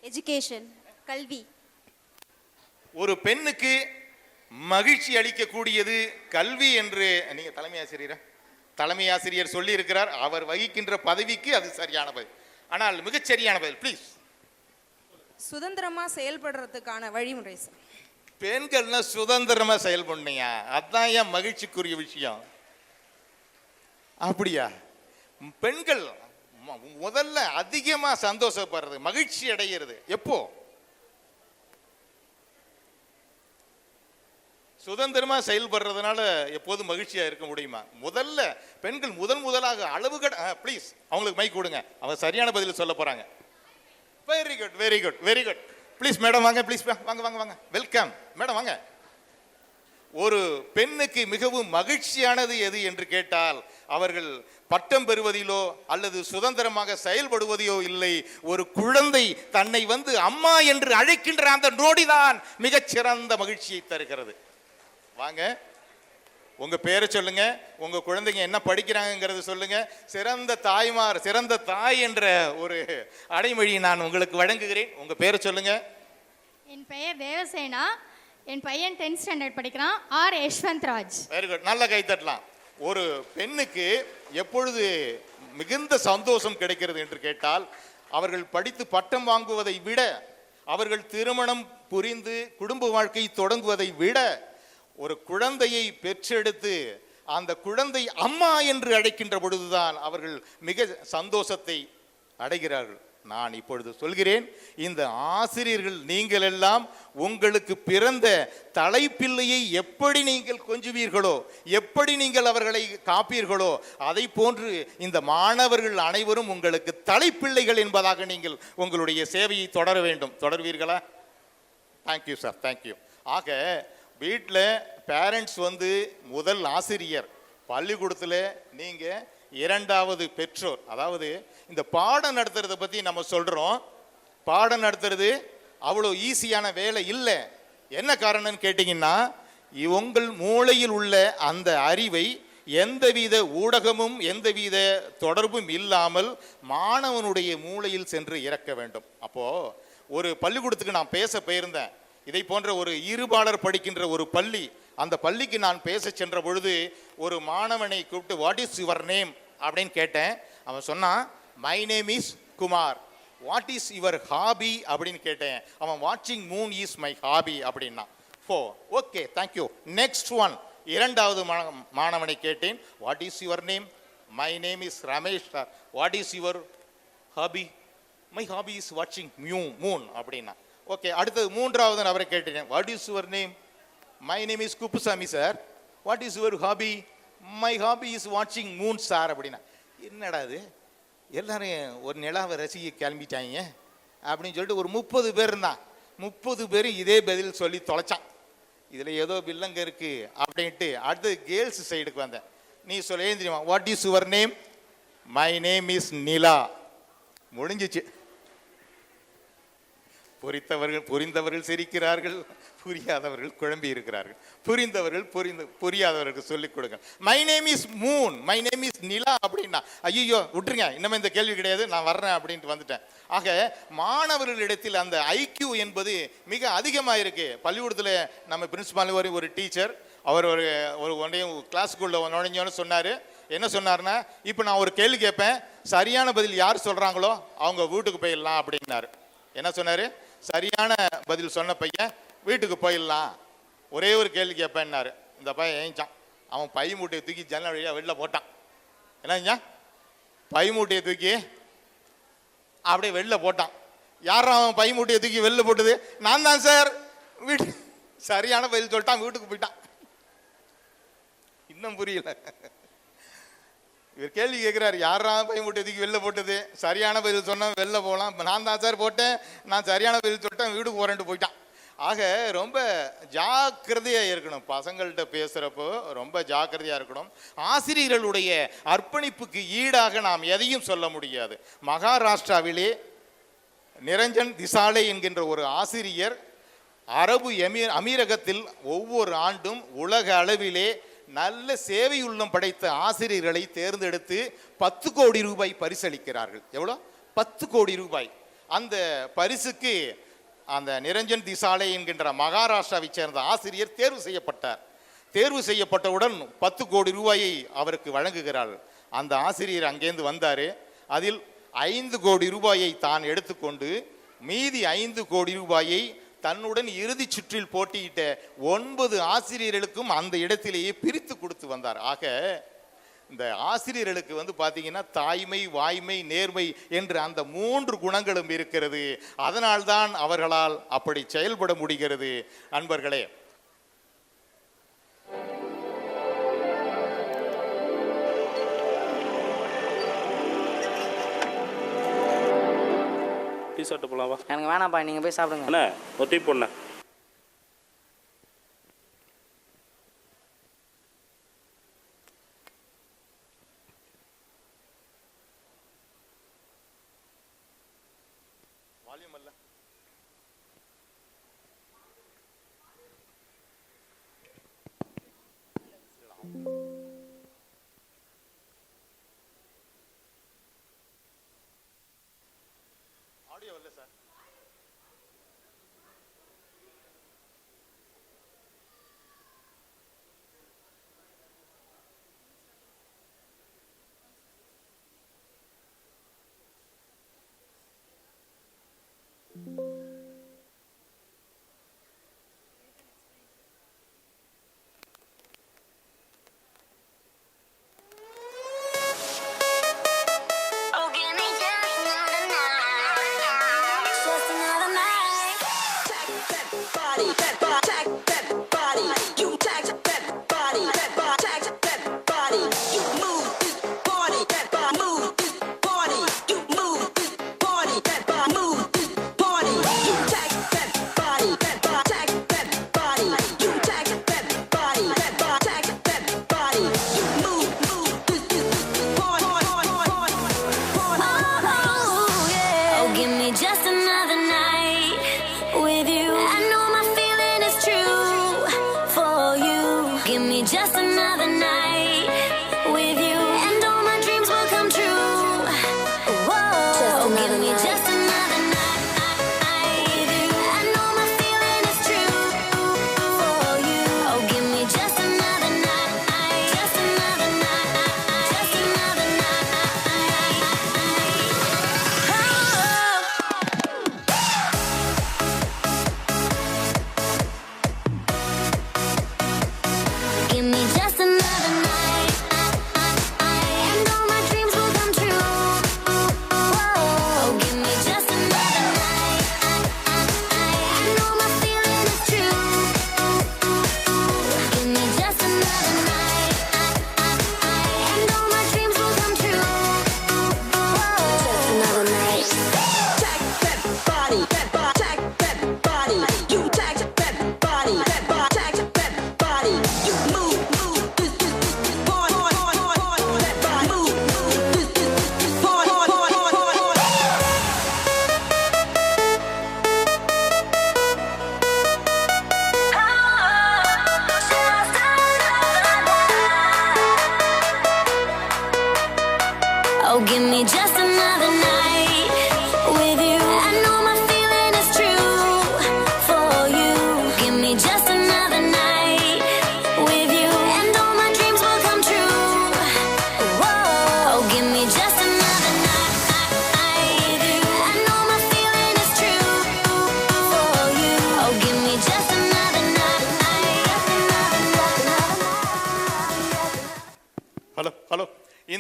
எஜுகேஷன், கல்வி. ஒரு பெண்ணுக்கு மகிழ்ச்சி அளிக்கக்கூடியது கல்வி என்று நீங்க தலைமை ஆசிரியர் சொல்லி இருக்கிறார். அவர் வகிக்கின்ற பதவிக்கு அது சரியான பதில். ஆனால் மிகச் சரியான பதில் ப்ளீஸ். சுதந்திரமா செயல்படுறதுக்கான வழிமுறை சார். பெண்கள்னா சுதந்திரமா செயல்படுங்க, அதான் ஏன் மகிழ்ச்சிக்குரிய விஷயம். அப்படியா? பெண்கள் முதல்ல அதிகமா சந்தோஷப்படுறது, மகிழ்ச்சி அடைகிறது எப்போ? சுதந்திரமா செயல்படுறதுனால எப்போதும் மகிழ்ச்சியா இருக்க முடியுமா? முதல்ல பெண்கள் முதலாக அளவு ப்ளீஸ் அவங்களுக்கு மைக் கொடுங்க, அவங்க சரியான பதில் சொல்ல போறாங்க. Very good, very good, very good. Please madam வாங்க, ப்ளீஸ் வாங்க வாங்க வாங்க, வெல்கம் மேடம் வாங்க. ஒரு பெண்ணுக்கு மிகவும் மகிழ்ச்சியானது எது என்று கேட்டால், அவர்கள் பட்டம் பெறுவதிலோ அல்லது சுதந்திரமாக செயல்படுவதையோ இல்லை, ஒரு குழந்தை தன்னை வந்து அம்மா என்று அழைக்கின்ற அந்த நொடிதான் மிகச்சிறந்த மகிழ்ச்சியை தருகிறது. வாங்க, உங்க பேரை சொல்லுங்க, உங்க குழந்தைங்க என்ன படிக்கிறாங்கிறது சொல்லுங்க. சிறந்த தாய்மார், சிறந்த தாய் என்ற ஒரு அடைமொழியை நான் உங்களுக்கு வழங்குகிறேன். உங்க பேரை சொல்லுங்க. என் பெயர் தேவசேனா, என் பையன் 10th ஸ்டாண்டர்ட் படிக்கிறான், R Yashwant Raj. Very good, நல்ல கை தட்டலாம். ஒரு பெண்ணுக்கு எப்பொழுது மிகுந்த சந்தோஷம் கிடைக்கிறது என்று கேட்டால், அவர்கள் படித்து பட்டம் வாங்குவதை விட, அவர்கள் திருமணம் புரிந்து குடும்ப வாழ்க்கை தொடங்குவதை விட, ஒரு குழந்தையை பெற்றெடுத்து அந்த குழந்தை அம்மா என்று அழைக்கின்ற பொழுதுதான் அவர்கள் மிக சந்தோஷத்தை அடைகிறார்கள். நான் இப்பொழுது சொல்கிறேன், இந்த ஆசிரியர்கள் நீங்கள் எல்லாம் உங்களுக்கு பிறந்த தலைப்பிள்ளையை எப்படி நீங்கள் கொஞ்சுவீர்களோ, எப்படி நீங்கள் அவர்களை காப்பீர்களோ, அதை போன்று இந்த மாணவர்கள் அனைவரும் உங்களுக்கு தலைப்பிள்ளைகள் என்பதாக நீங்கள் உங்களுடைய சேவையை தொடர வேண்டும். தொடர்வீர்களா? Thank you sir, thank you. ஆக வீட்டில் பேரண்ட்ஸ் வந்து முதல் ஆசிரியர், பள்ளிக்கூடத்தில் நீங்கள் இரண்டாவது பெற்றோர். அதாவது இந்த பாடம் நடத்துறதை பற்றி நம்ம சொல்கிறோம், பாடம் நடத்துறது அவ்வளோ ஈஸியான வேலை இல்லை. என்ன காரணம்னு கேட்டிங்கன்னா, உங்கள் மூளையில் உள்ள அந்த அறிவை எந்தவித ஊடகமும் எந்தவித தொடர்பும் இல்லாமல் மாணவனுடைய மூளையில் சென்று இறக்க வேண்டும். அப்போது ஒரு பள்ளிக்கூடத்துக்கு நான் பேச போயிருந்தேன். இதை போன்ற ஒரு இருபாலர் படிக்கின்ற ஒரு பள்ளி, அந்த பள்ளிக்கு நான் பேச சென்ற பொழுது ஒரு மாணவனை கூப்பிட்டு வாட் இஸ் யுவர் நேம் அப்படின்னு கேட்டேன். அவன் சொன்னான், my name is Kumar. What is your hobby அப்படின்னு கேட்டேன். அவன் வாட்சிங் மூன் இஸ் மை ஹாபி அப்படின்னா. Okay, thank you. நெக்ஸ்ட் ஒன், இரண்டாவது மாணவனை கேட்டேன், what is your name? My name is Ramesh sir. What is your hobby? My hobby is வாட்சிங் மூன் அப்படின்னா. ஓகே, அடுத்தது மூன்றாவது நபரை கேட்டேன், what is your name? My name is Kuppusamy sir. What is your hobby? My hobby is வாட்சிங் Moon sir அப்படின்னா. என்னடா இது, எல்லாரும் ஒரு நிலாவை ரசிக்க கிளம்பிட்டாங்க அப்படின்னு சொல்லிட்டு ஒரு 30 பேர் இருந்தான். 30 பேரும் இதே பதில் சொல்லி தொலைச்சான். இதில் ஏதோ வில்லங்க இருக்கு அப்படின்ட்டு அடுத்தது கேர்ள்ஸ் சைடுக்கு வந்தேன். நீ சொல்ல ஏன் தெரியுமா? What is your name? My name is Nila. முடிஞ்சிச்சு. புரிந்தவர்கள் சிரிக்கிறார்கள், புரியாதவர்கள் குழம்பி இருக்கிறார்கள். புரியாதவர்களுக்கு சொல்லிக் கொடுங்க. My name is moon, my name is Nila அப்படின்னா, ஐயோ விட்டுருங்க, இன்னமே இந்த கேள்வி கிடையாது, நான் வர்றேன் அப்படின்ட்டு வந்துட்டேன். ஆக மாணவர்களிடத்தில் அந்த ஐக்கியூ என்பது மிக அதிகமாக இருக்கு. பள்ளிக்கூடத்தில் நம்ம பிரின்சிபால் ஒரு டீச்சர், அவர் ஒரு ஒன்றையும் கிளாஸுக்குள்ள நுழைஞ்சோன்னு சொன்னார். என்ன சொன்னார்னா, இப்போ நான் ஒரு கேள்வி கேட்பேன், சரியான பதில் யார் சொல்கிறாங்களோ அவங்க வீட்டுக்கு போயிடலாம் அப்படின்னாரு. என்ன சொன்னார்? சரியான பதில் சொன்ன பையன் வீட்டுக்கு போயிடலாம், ஒரே ஒரு கேள்வி கேட்பேன்னாரு. இந்த பையன் ஏஞ்சான், அவன் பை மூட்டையை தூக்கி ஜன்னல் வழியாக வெளில போட்டான். என்னஞ்சா, பை மூட்டையை தூக்கி அப்படியே வெளில போட்டான். யாரா அவன் பை மூட்டையை தூக்கி வெளில போட்டது? நான் தான் சார். வீட்டு சரியான பதில் சொல்லிட்டான், வீட்டுக்கு போயிட்டான். இன்னும் புரியல. இவர் கேள்வி கேட்கிறாரு, யாரா பை மூட்டை தூக்கி வெளில போட்டது? சரியான பதில் சொன்னா வெளில போகலாம். நான் தான் சார் போட்டேன், நான் சரியான பதில் சொல்லிட்டேன், வீட்டுக்கு போறேன்ட்டு போயிட்டான். ஆக ரொம்ப ஜாக்கிரதையா இருக்கணும். பசங்கள்கிட்ட பேசுறப்போ ரொம்ப ஜாக்கிரதையா இருக்கணும். ஆசிரியர்களுடைய அர்ப்பணிப்புக்கு ஈடாக நாம் எதையும் சொல்ல முடியாது. மகாராஷ்டிராவிலே நிரஞ்சன் திசாலே என்கின்ற ஒரு ஆசிரியர் அரபு அமீரகத்தில் ஒவ்வொரு ஆண்டும் உலக அளவிலே நல்ல சேவை உள்ளம் படைத்த ஆசிரியர்களை தேர்ந்தெடுத்து 10 கோடி ரூபாய் பரிசளிக்கிறார்கள். எவ்வளோ? 10 கோடி ரூபாய். அந்த பரிசுக்கு அந்த நிரஞ்சன் திசாலே என்கின்ற மகாராஷ்டிராவை சேர்ந்த ஆசிரியர் தேர்வு செய்யப்பட்டார். தேர்வு செய்யப்பட்டவுடன் 10 கோடி ரூபாயை அவருக்கு வழங்குகிறார்கள். அந்த ஆசிரியர் அங்கேருந்து வந்தார். அதில் 5 கோடி ரூபாயை தான் எடுத்துக்கொண்டு மீதி 5 கோடி ரூபாயை தன்னுடன் இறுதி சுற்றில் போட்டியிட்ட 9 ஆசிரியர்களுக்கும் அந்த இடத்திலேயே பிரித்து கொடுத்து வந்தார். ஆக இந்த ஆசிரியர்களுக்கு பார்த்தீங்கன்னா தாய்மை, வாய்மை, நேர்மை என்று அந்த 3 குணங்களும் இருக்கிறது. அதனால்தான் அவர்களால் அப்படி செயல்பட முடிகிறது. நண்பர்களே, டீ சாப்பிட்டு போகலாம் வா. எனக்கு வேணாம்ப்பா, நீங்கள் போய் சாப்பிடுங்க. அண்ணா ஒரு டீ போடண்ணே. வால்யூம் அல்ல. ஆடியோ இல்ல சார்.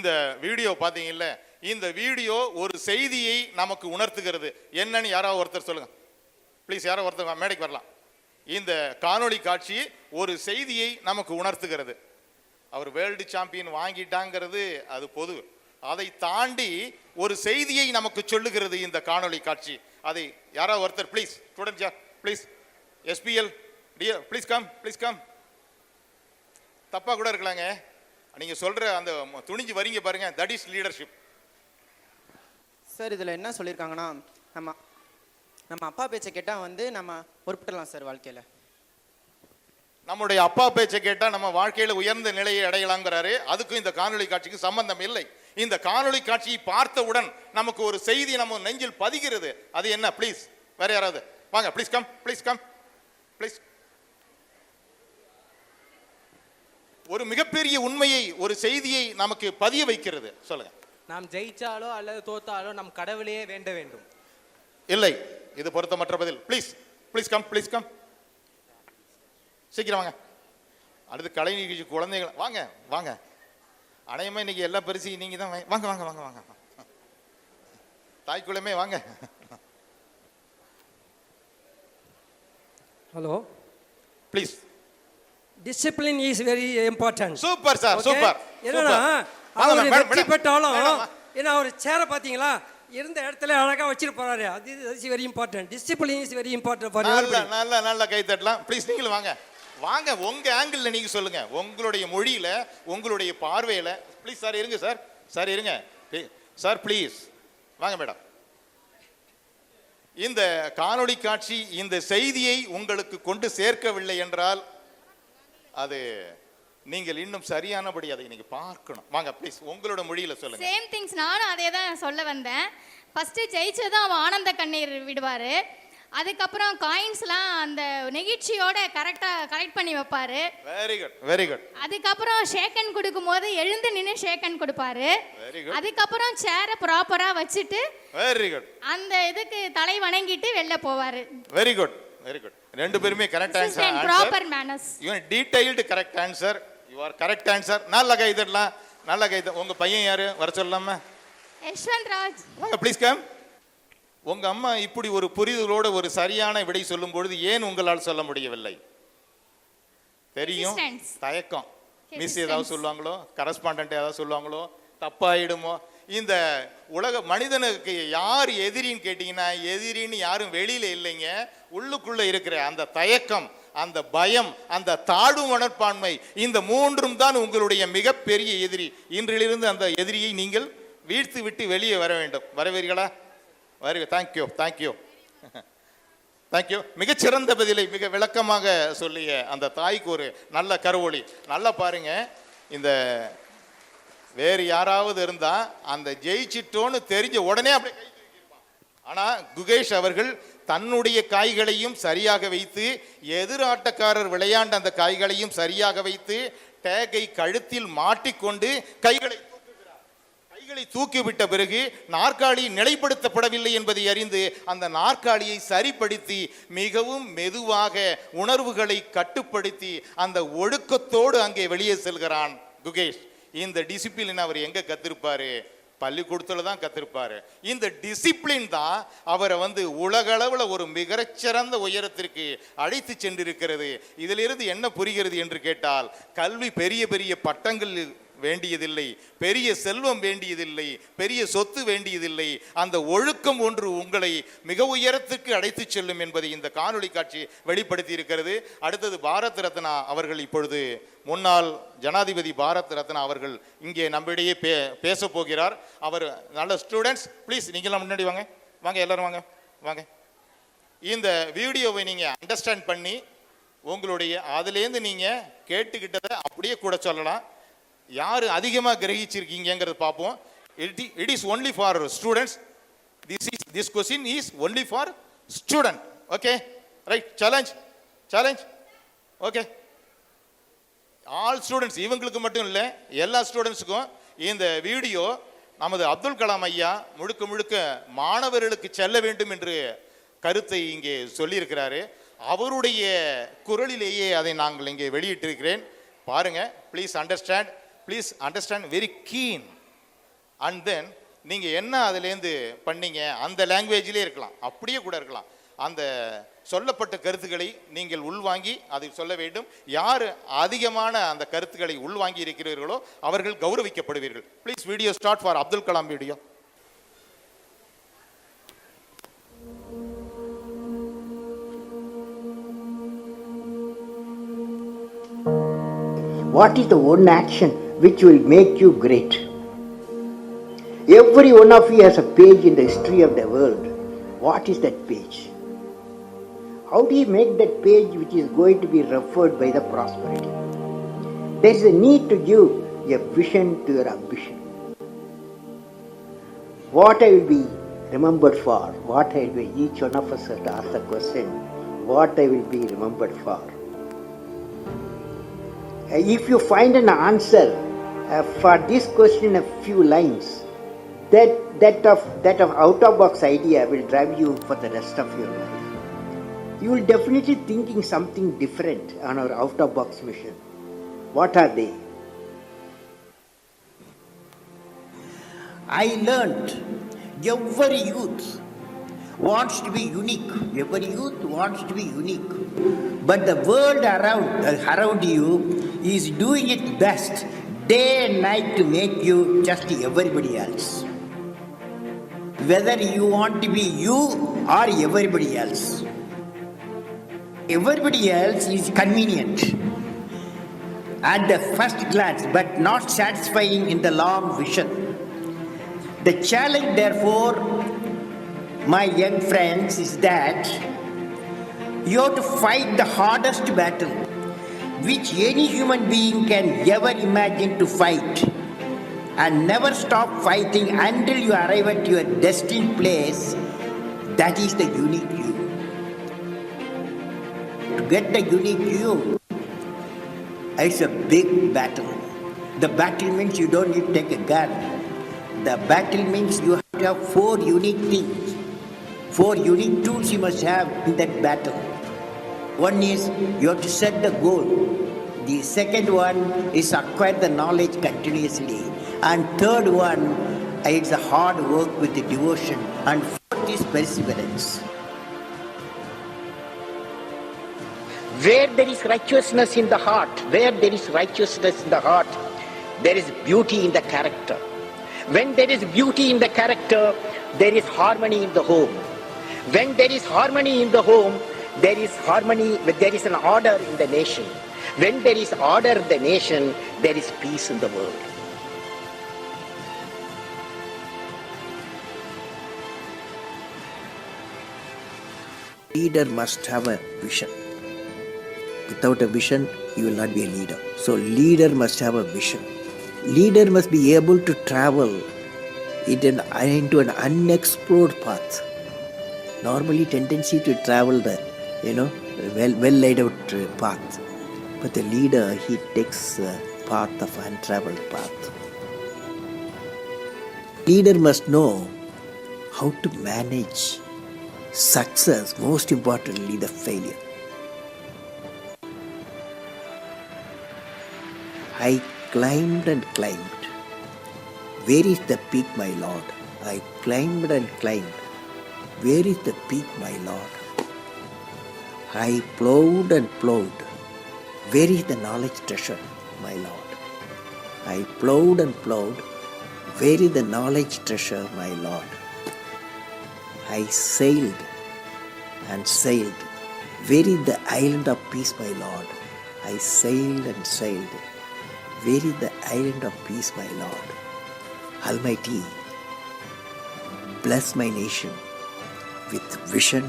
இந்த வீடியோ பார்த்தீங்கல்ல, இந்த வீடியோ ஒரு செய்தியை நமக்கு உணர்த்துகிறது. என்னன்னு யாராவது ஒருத்தர் சொல்லுங்க ப்ளீஸ். யாரோ ஒருத்தர் மேடைக்கு வரலாம். இந்த காணொளி காட்சி ஒரு செய்தியை நமக்கு உணர்த்துகிறது. அவர் வேர்ல்டு சாம்பியன் வாங்கிட்டாங்கிறது அது பொது. அதை தாண்டி ஒரு செய்தியை நமக்கு சொல்லுகிறது இந்த காணொளி காட்சி. அதை யாராவது ஒருத்தர் ப்ளீஸ். ஸ்டூடெண்ட் யார் please. SPL dear please come, please come. தப்பா கூட இருக்கலாங்க, நீங்க சொல்ற அந்த துணிஞ்சு வரீங்க பாருங்க, தட் இஸ் லீடர்ஷிப். சார் இதில் என்ன சொல்லியிருக்காங்கன்னா, நம்ம அப்பா பேச்சை கேட்டால் வந்து நம்ம பொறுப்பிடலாம் சார் வாழ்க்கையில். நம்முடைய அப்பா பேச்சை கேட்டா நம்ம வாழ்க்கையில உயர்ந்த நிலையை அடையலாங்கிறாரு. அதுக்கும் இந்த காணொளி காட்சிக்கு சம்பந்தம் இல்லை. இந்த காணொளி காட்சியை பார்த்தவுடன் நமக்கு ஒரு செய்தி நம்ம நெஞ்சில் பதிகிறது. அது என்ன ப்ளீஸ்? வேற யாராவது வாங்க please come, please come, please. ஒரு மிகப்பெரிய உண்மையை, ஒரு செய்தியை நமக்கு பதிய வைக்கிறது. சொல்லுங்க. நாம் ஜெயிச்சாலோ அல்லது தோத்தாலோ நம் கடவுளையே வேண்ட வேண்டும். இல்லை, இது பொருத்தமற்ற பதில். Please please come, please come. சீக்கிரம் வாங்க. அடுத்து கலை நிகழ்ச்சி குழந்தைகள் வாங்க வாங்க. அனையமே இன்னைக்கு எல்லா பரிசு நீங்க தான். வாங்க வாங்க வாங்க வாங்க. தாய்க்குள்ளமே வாங்க. Hello please. Discipline is very important. Super sir, super. என்னன்னா அவர் வெற்றி பெற்றாலும் ஏன்னா அவர் சேரை பார்த்தீங்களா இருந்த இடத்துல அழகா வச்சுட்டு போறாரு. அது is very important. Discipline is very important for நல்ல நல்ல நல்ல கை தட்டலாம் ப்ளீஸ். நீங்களும் வாங்க வாங்க. உங்க ஆங்கிள் நீங்க சொல்லுங்க, உங்களுடைய மொழியில, உங்களுடைய பார்வையில. ப்ளீஸ் சார் இருங்க சார். சார் இருங்க சார், ப்ளீஸ் வாங்க மேடம். இந்த காணொளி காட்சி இந்த செய்தியை உங்களுக்கு கொண்டு சேர்க்கவில்லை என்றால் அது நீங்கள் இன்னும் சரியானபடி அதை நீங்க பார்க்கணும். வாங்க ப்ளீஸ் உங்களோட மொழியில சொல்லுங்க. Same things. நானும் அதே தான் சொல்ல வந்தேன். ஃபர்ஸ்ட் ஜெயிச்சதும் அவன் ஆனந்த கண்ணீர் விடுவாரு. அதுக்கப்புறம் காயின்ஸ்லாம் அந்த நெகிழ்ச்சியோட கரெக்ட் பண்ணி வைப்பாரு. Very good, very good. அதுக்கப்புறம் ஷேக்கன் கொடுக்கும்போது எழுந்து நின்று ஷேக்கன் கொடுப்பாரு. Very good. அதுக்கப்புறம் சேரை ப்ராப்பரா வச்சுட்டு வெரி குட் அந்த இதுக்கு தலை வணங்கிட்டு வெளில போவாரு. Very good, very good. ரெண்டு பேருமே correct answer. Proper manners. You are detailed correct answer. You are correct answer. நல்ல கை தட்டலாம், நல்ல கை. உங்க பையன் யாரு வர சொல்லலாமா? யஷ்வந்த் ராஜ். வாங்க ப்ளீஸ் கம். உங்க அம்மா இப்படி ஒரு புரிதலோட ஒரு சரியான விடை சொல்லும் பொழுது ஏன் உங்களால் சொல்ல முடியவில்லை? தெரியும், தயக்கம். மிஸ் ஏதாவது சொல்லுவாங்களோ, கரஸ்பாண்டன்ட் ஏதாவது சொல்லுவாங்களோ, தப்பாயிடுமோ. இந்த உலக மனிதனுக்கு யார் எதிரின்னு கேட்டீங்கன்னா, எதிரின்னு யாரும் வெளியில இல்லைங்க. உள்ளுக்குள்ள இருக்கிற அந்த தயக்கம், அந்த பயம், அந்த தாழ்வு மனப்பான்மை, இந்த மூன்றும் தான் உங்களுடைய மிகப்பெரிய எதிரி. இன்றிலிருந்து அந்த எதிரியை நீங்கள் வீழ்த்து விட்டு வெளியே வர வேண்டும். வரவீர்களா? வருக. Thank you, thank you, thank you. மிகச்சிறந்த பதிலை மிக விளக்கமாக சொல்லிய அந்த தாய்க்கு ஒரு நல்ல கருவொளி. நல்லா பாருங்க. இந்த வேறு யாராவது இருந்தா அந்த ஜெயிச்சிட்டோன்னு தெரிஞ்ச உடனே அப்படியே கை தூக்கியிருப்பான். ஆனா குகேஷ் அவர்கள் தன்னுடைய காய்களையும் சரியாக வைத்து, எதிராட்டக்காரர் விளையாண்ட அந்த காய்களையும் சரியாக வைத்து, டேகை கழுத்தில் மாட்டிக்கொண்டு கைகளை தூக்கிவிட்ட பிறகு நாற்காலி நிலைப்படுத்தப்படவில்லை என்பதை அறிந்து அந்த நாற்காலியை சரிப்படுத்தி மிகவும் மெதுவாக உணர்வுகளை கட்டுப்படுத்தி அந்த ஒழுக்கத்தோடு அங்கே வெளியே செல்கிறான் குகேஷ். இந்த டிசிப்ளின் அவர் எங்க கத்திருப்பாரு? பள்ளிக்கூடத்துல தான் கத்திருப்பாரு. இந்த டிசிப்ளின் தான் அவரை உலகளவில் ஒரு மிகச்சிறந்த உயரத்திற்கு அழைத்து சென்றிருக்கிறது. இதிலிருந்து என்ன புரிகிறது என்று கேட்டால், கல்வி பெரிய பெரிய பட்டங்கள் வேண்டியதில்லை, பெரிய செல்வம் வேண்டியதில்லை, பெரிய சொத்து வேண்டியதில்லை. அந்த ஒழுக்கம் ஒன்று உங்களை மிக உயரத்துக்கு அழைத்து செல்லும் என்பதை இந்த காணொளி காட்சி வெளிப்படுத்தி இருக்கிறது. அடுத்தது பாரத் ரத்னா அவர்கள், இப்பொழுது முன்னாள் ஜனாதிபதி பாரத் ரத்னா அவர்கள் இங்கே நம்மிடையே பேச போகிறார். அவர் நல்ல ஸ்டூடெண்ட்ஸ், ப்ளீஸ் நீங்களாம் முன்னாடி வாங்க. வாங்க எல்லாரும் வாங்க வாங்க. இந்த வீடியோவை நீங்கள் அண்டர்ஸ்டாண்ட் பண்ணி உங்களுடைய அதுலேருந்து நீங்கள் கேட்டுக்கிட்டதை அப்படியே கூட சொல்லலாம். யார் அதிகமாக கிரகிச்சிருக்கீங்கிறது பார்ப்போம். It is only for students. This question is only for student. Okay, right. Challenge, challenge. Okay, all students. இவங்களுக்கு மட்டும் இல்லை, எல்லா ஸ்டூடெண்ட்ஸுக்கும் இந்த வீடியோ நமது அப்துல் கலாம் ஐயா முழுக்க முழுக்க மாணவர்களுக்கு செல்ல வேண்டும் என்று கருத்தை இங்கே சொல்லியிருக்கிறாரு. அவருடைய குரலிலேயே அதை நாங்கள் இங்கே வெளியிட்டிருக்கிறேன். பாருங்க, please understand, please understand very keen. And then நீங்கள் என்ன அதுலேருந்து பண்ணீங்க அந்த லாங்குவேஜ்லேயே இருக்கலாம், அப்படியே கூட இருக்கலாம். அந்த சொல்லப்பட்ட கருத்துக்களை நீங்கள் உள்வாங்கி அதை சொல்ல வேண்டும். யார் அதிகமான அந்த கருத்துக்களை உள்வாங்கி இருக்கிறீர்களோ அவர்கள் கௌரவிக்கப்படுவீர்கள். Please video start for Abdul Kalam video. What is the one action which will make you great? Every one of you has a page in the history of the world. What is that page? How do you make that page which is going to be referred by the prosperity? There is a need to give a vision to your ambition. What I will be remembered for? What I will be, each one of us has to ask the question, what I will be remembered for? If you find an answer for this question in a few lines, that of out of box idea will drive you for the rest of your life. You will definitely thinking something different on our out of box mission. What are they? I learned every youth wants to be unique. Every youth wants to be unique. But the world around you is doing its best day and night to make you just everybody else. Whether you want to be you or everybody else. Everybody else is convenient at the first glance, but not satisfying in the long vision. The challenge, therefore, my young friends, is that you have to fight the hardest battle which any human being can ever imagine to fight, and never stop fighting until you arrive at your destined place. That is the unique you. To get the unique you, it's a big battle. The battle means you don't need to take a gun. The battle means you have to have 4 unique things. 4 unique tools you must have in that battle. One is you have to set the goal. The second one is acquire the knowledge continuously. And third one is the hard work with the devotion. And fourth is perseverance. Where there is righteousness in the heart, there is beauty in the character. When there is beauty in the character, there is harmony in the home. When there is harmony in the home, there is an order in the nation. When there is order in the nation, there is peace in the world. Leader must have a vision. Without a vision, you will not be a leader. So leader must have a vision. Leader must be able to travel into an unexplored path. Normally tendency to travel the well laid out path. But the leader, he takes the path of untraveled path. Leader must know how to manage success, most importantly the failure. I climbed and climbed. Where is the peak, my Lord? I climbed and climbed. Where is the peak, my Lord? I plowed and plowed. Where is the knowledge treasure, my Lord? I plowed and plowed. Where is the knowledge treasure, my Lord? I sailed and sailed. Where is the island of peace, my Lord? I sailed and sailed. Where is the island of peace, my Lord? Almighty, bless my nation with vision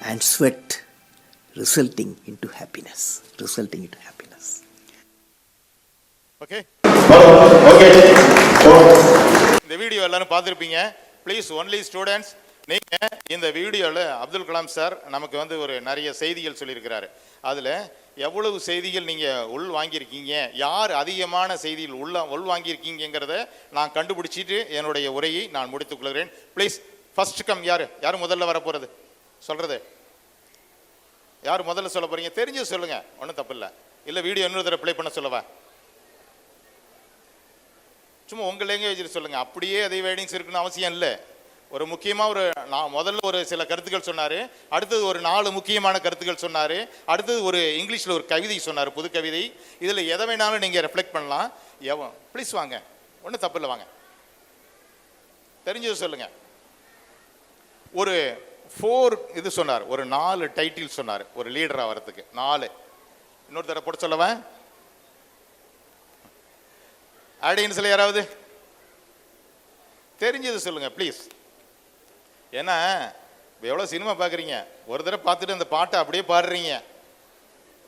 and sweat resulting into happiness. Okay, இந்த video எல்லாரும் பார்த்துருப்பீங்க. Please only students, நீங்கள் இந்த வீடியோவில் Abdul Kalam sir நமக்கு ஒரு நிறைய செய்திகள் சொல்லியிருக்கிறாரு. அதில் எவ்வளவு செய்திகள் நீங்கள் உள் வாங்கியிருக்கீங்க, யார் அதிகமான செய்திகள் உள் வாங்கியிருக்கீங்கிறத நான் கண்டுபிடிச்சிட்டு என்னுடைய உரையை நான் முடித்துக் கொள்கிறேன். Please first come. யார் முதல்ல வர போகிறது சொல்கிறது? யார் முதல்ல சொல்ல போகிறீங்க? தெரிஞ்சு சொல்லுங்கள், ஒன்றும் தப்பு இல்லை. இல்லை வீடியோ இன்னொரு தடவை ப்ளே பண்ண சொல்லவா? சும்மா உங்கள் லாங்குவேஜில் சொல்லுங்கள். அப்படியே அதே வேர்டிங்ஸ் இருக்குன்னு அவசியம் இல்லை. ஒரு முக்கியமாக முதல்ல ஒரு சில கருத்துக்கள் சொன்னார், அடுத்தது ஒரு 4 முக்கியமான கருத்துக்கள் சொன்னார், அடுத்தது ஒரு இங்கிலீஷில் ஒரு கவிதை சொன்னார், புது கவிதை. இதில் எதை வேணாலும் நீங்கள் ரெஃப்ளெக்ட் பண்ணலாம். ப்ளீஸ் வாங்க, ஒன்றும் தப்பு இல்லை, வாங்க, தெரிஞ்சது சொல்லுங்கள். ஒரு 4 இது சொன்னார், ஒரு 4 டைட்டில் சொன்னார் ஒரு லீடர் ஆகிறதுக்கு. 4 இன்னொரு தடவை போட்டு சொல்லவன். ஆடியன்ஸில் யாராவது தெரிஞ்சது சொல்லுங்க ப்ளீஸ். ஏன்னா எவ்வளோ சினிமா பார்க்குறீங்க, ஒரு தடவை பார்த்துட்டு அந்த பாட்டை அப்படியே பாடுறீங்க,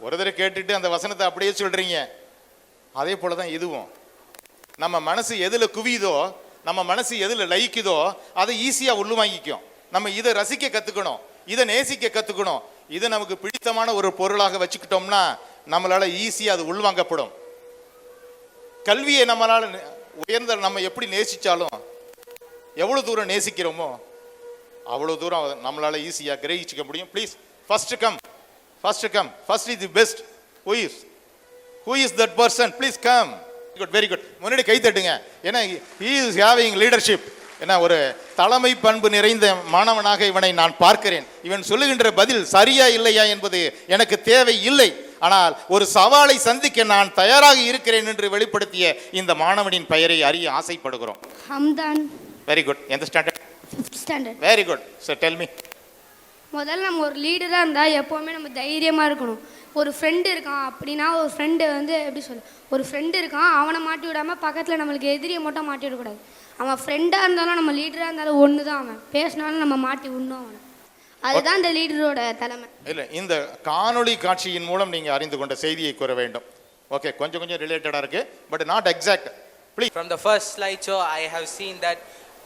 ஒரு தடவை கேட்டுட்டு அந்த வசனத்தை அப்படியே சொல்கிறீங்க. அதே போல தான் இதுவும். நம்ம மனசு எதில் குவியுதோ, நம்ம மனசு எதில் லயிக்குதோ அதை ஈஸியாக உள்வாங்கிக்கும். நம்ம இதை ரசிக்க கற்றுக்கணும், இதை நேசிக்க கற்றுக்கணும். இதை நமக்கு பிடித்தமான ஒரு பொருளாக வச்சுக்கிட்டோம்னா நம்மளால் ஈஸியாக அது உள்வாங்கப்படும். கல்வியை நம்மளால் உயர்ந்த நம்ம எப்படி நேசித்தாலும், எவ்வளோ தூரம் நேசிக்கிறோமோ அவ்வளோ தூரம் நம்மளால் ஈஸியாக கிரகிச்சிக்க முடியும். Please first come, first is the best. Who is that person? Please come. Good, very good. முன்னாடி கை தட்டுங்க. ஏன்னா ஹீ இஸ் ஹேவிங் லீடர்ஷிப். ஏன்னா ஒரு தலைமை பண்பு நிறைந்த மாணவனாக இவனை நான் பார்க்கிறேன். இவன் சொல்லுகின்ற பதில் சரியா இல்லையா என்பது எனக்கு தேவை இல்லை. ஆனால் ஒரு சவாலை சந்திக்க நான் தயாராக இருக்கிறேன் என்று வெளிப்படுத்திய இந்த மாணவனின் பெயரை அறிய ஆசைப்படுகிறோம். ஹம்தான். Very good. எந்த standard? 5th standard. Very good. So tell me. முதல்ல நம்ம ஒரு லீடராக இருந்தால் எப்போவுமே நம்ம தைரியமாக இருக்கணும். ஒரு ஃப்ரெண்டு இருக்கான் அப்படின்னா, ஒரு ஃப்ரெண்டு வந்து எப்படி சொல்ல, ஒரு ஃப்ரெண்டு இருக்கான், அவனை மாட்டி விடாமல் பக்கத்தில் நம்மளுக்கு எதிரியை மட்டும் மாட்டி விடக்கூடாது. அவன் ஃப்ரெண்டாக இருந்தாலும் நம்ம லீடராக இருந்தாலும் ஒன்று தான். அவன் பேசினாலும் நம்ம மாட்டி விடணும் அவனை. அதுதான் இந்த லீடரோட தலைமை. இல்லை, இந்த காணொளி காட்சியின் மூலம் நீங்கள் அறிந்து கொண்ட செய்தியை கூற வேண்டும். ஓகே, கொஞ்சம் ரிலேட்டடாக இருக்கு, but not exact. Please. From the first slide show, I have seen that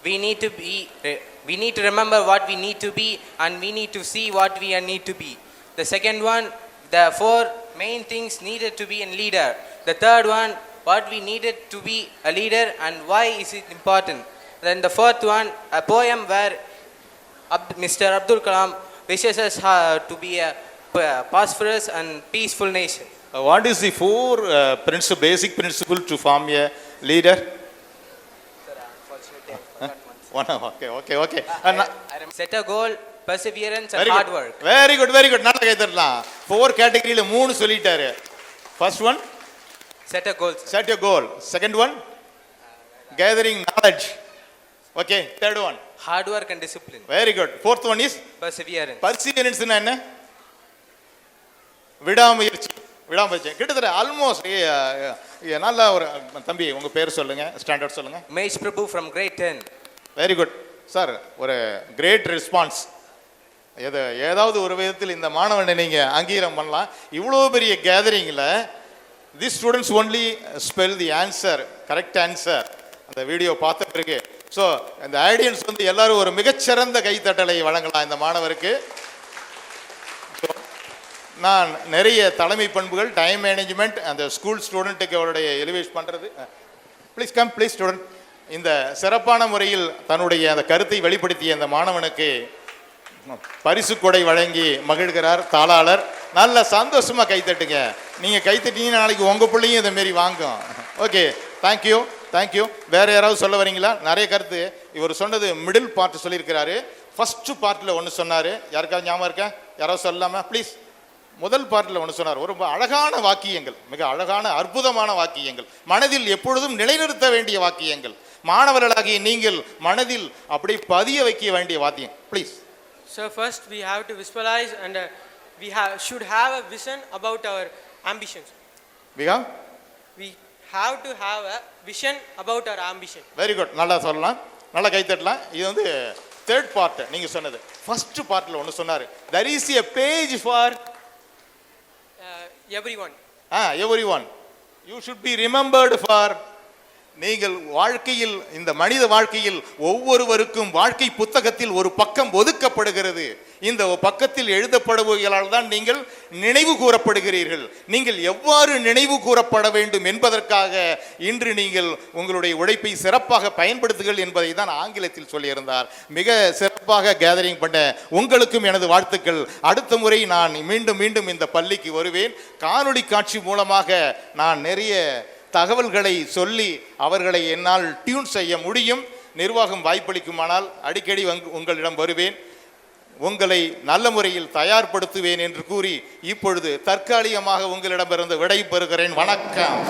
we need to remember what we need to be, and we need to see what we need to be. The second one, the 4 main things needed to be a leader. The third one, what we needed to be a leader and why is it important. Then the fourth one, a poem where Mr. Abdul Kalam wishes us to be a prosperous and peaceful nation. What is the 4 basic principle to form a leader? Sir, unfortunately I forgot one. Okay. Set a goal, perseverance and hard work. Very good. நல்லா கைதறலாம். 4 கேட்டகரியில 3 சொல்லிட்டாரு. First one, set a goal. Set your goal. Second one, gathering knowledge. Okay. Third one, hard work and discipline. Very good. Fourth one is Perseverance. Perseverance என்ன? விடாமுயற்சி. கிட்டத்தட்ட almost. நல்ல ஒரு தம்பி, உங்க பேர் சொல்லுங்க, ஸ்டாண்டர்ட் சொல்லுங்க. Mesh Prabhu from grade 10. Very good sir. ஒரு கிரேட் ரெஸ்பான்ஸ். ஏதாவது ஒரு விதத்தில் இந்த மாணவனை நீங்க அங்கீகாரம் பண்ணலாம். இவ்வளோ பெரிய கேதரிங்கில் the students only spell the answer, correct answer. அந்த வீடியோ பார்த்த பிறகு ஸோ இந்த ஆடியன்ஸ் வந்து எல்லாரும் ஒரு மிகச்சிறந்த கைத்தட்டலை வழங்கலாம் இந்த மாணவருக்கு. நான் நிறைய தலைமை பண்புகள், டைம் மேனேஜ்மெண்ட், அந்த ஸ்கூல் ஸ்டூடெண்ட்டுக்கு அவருடைய எலிவேட் பண்ணுறது. Please come, please student. இந்த சிறப்பான முறையில் தன்னுடைய அந்த கருத்தை வெளிப்படுத்திய இந்த மாணவனுக்கு பரிசு கொடை வழங்கி மகிழ்கிறார் தாளாளர். நல்ல சந்தோஷமா கைத்தட்டுங்க. நீங்க கைத்தட்டீங்கன்னா நாளைக்கு உங்க பிள்ளையும் இதை மாரி வாங்கும். Okay, thank you. வேற யாராவது சொல்ல வரீங்களா? நிறைய கருத்து. இவர் சொன்னது மிடில் பார்ட் சொல்லியிருக்கிறாரு. ஃபர்ஸ்ட் பார்ட்டில் ஒன்று சொன்னார். யாருக்காவது ஞாபகம் இருக்கா? யாராவது சொல்லலாமா ப்ளீஸ்? முதல் பார்ட்டில் ஒன்று சொன்னார். ரொம்ப அழகான வாக்கியங்கள், மிக அழகான அற்புதமான வாக்கியங்கள், மனதில் எப்பொழுதும் நிலைநிறுத்த வேண்டிய வாக்கியங்கள், மாணவர்களாகிய நீங்கள் மனதில் அப்படி பதிய வைக்க வேண்டிய வாக்கியம். Please. So first we have to visualize and we should have a vision about our ambitions. We have to have a vision about our ambition. Very good. நல்லா சொல்லலாம், நல்லா கைத்தட்டலாம். இது வந்து தேர்ட் பார்ட். நீங்க சொன்னது ஃபர்ஸ்ட் பார்ட்ல ஒன்று சொன்னார். There is a page for everyone. Everyone. You should be remembered for. நீங்கள் வாழ்க்கையில், இந்த மனித வாழ்க்கையில் ஒவ்வொருவருக்கும் வாழ்க்கை புத்தகத்தில் ஒரு பக்கம் ஒதுக்கப்படுகிறது. இந்த பக்கத்தில் எழுதப்படுவதால் தான் நீங்கள் நினைவு கூறப்படுகிறீர்கள். நீங்கள் எவ்வாறு நினைவு கூறப்பட வேண்டும் என்பதற்காக இன்று நீங்கள் உங்களுடைய உழைப்பை சிறப்பாக பயன்படுத்துங்கள் என்பதை தான் ஆங்கிலத்தில் சொல்லியிருந்தார். மிக சிறப்பாக கேதரிங் பண்ண உங்களுக்கும் எனது வாழ்த்துக்கள். அடுத்த முறை நான் மீண்டும் இந்த பள்ளிக்கு வருவேன். காணொளி காட்சி மூலமாக நான் நிறைய தகவல்களை சொல்லி அவர்களை என்னால் டியூன் செய்ய முடியும். நிர்வாகம் வாய்ப்பளிக்குமானால் அடிக்கடி உங்களிடம் வருவேன், உங்களை நல்ல முறையில் தயார்படுத்துவேன் என்று கூறி இப்பொழுது தற்காலிகமாக உங்களிடமிருந்து விடை பெறுகிறேன். வணக்கம்.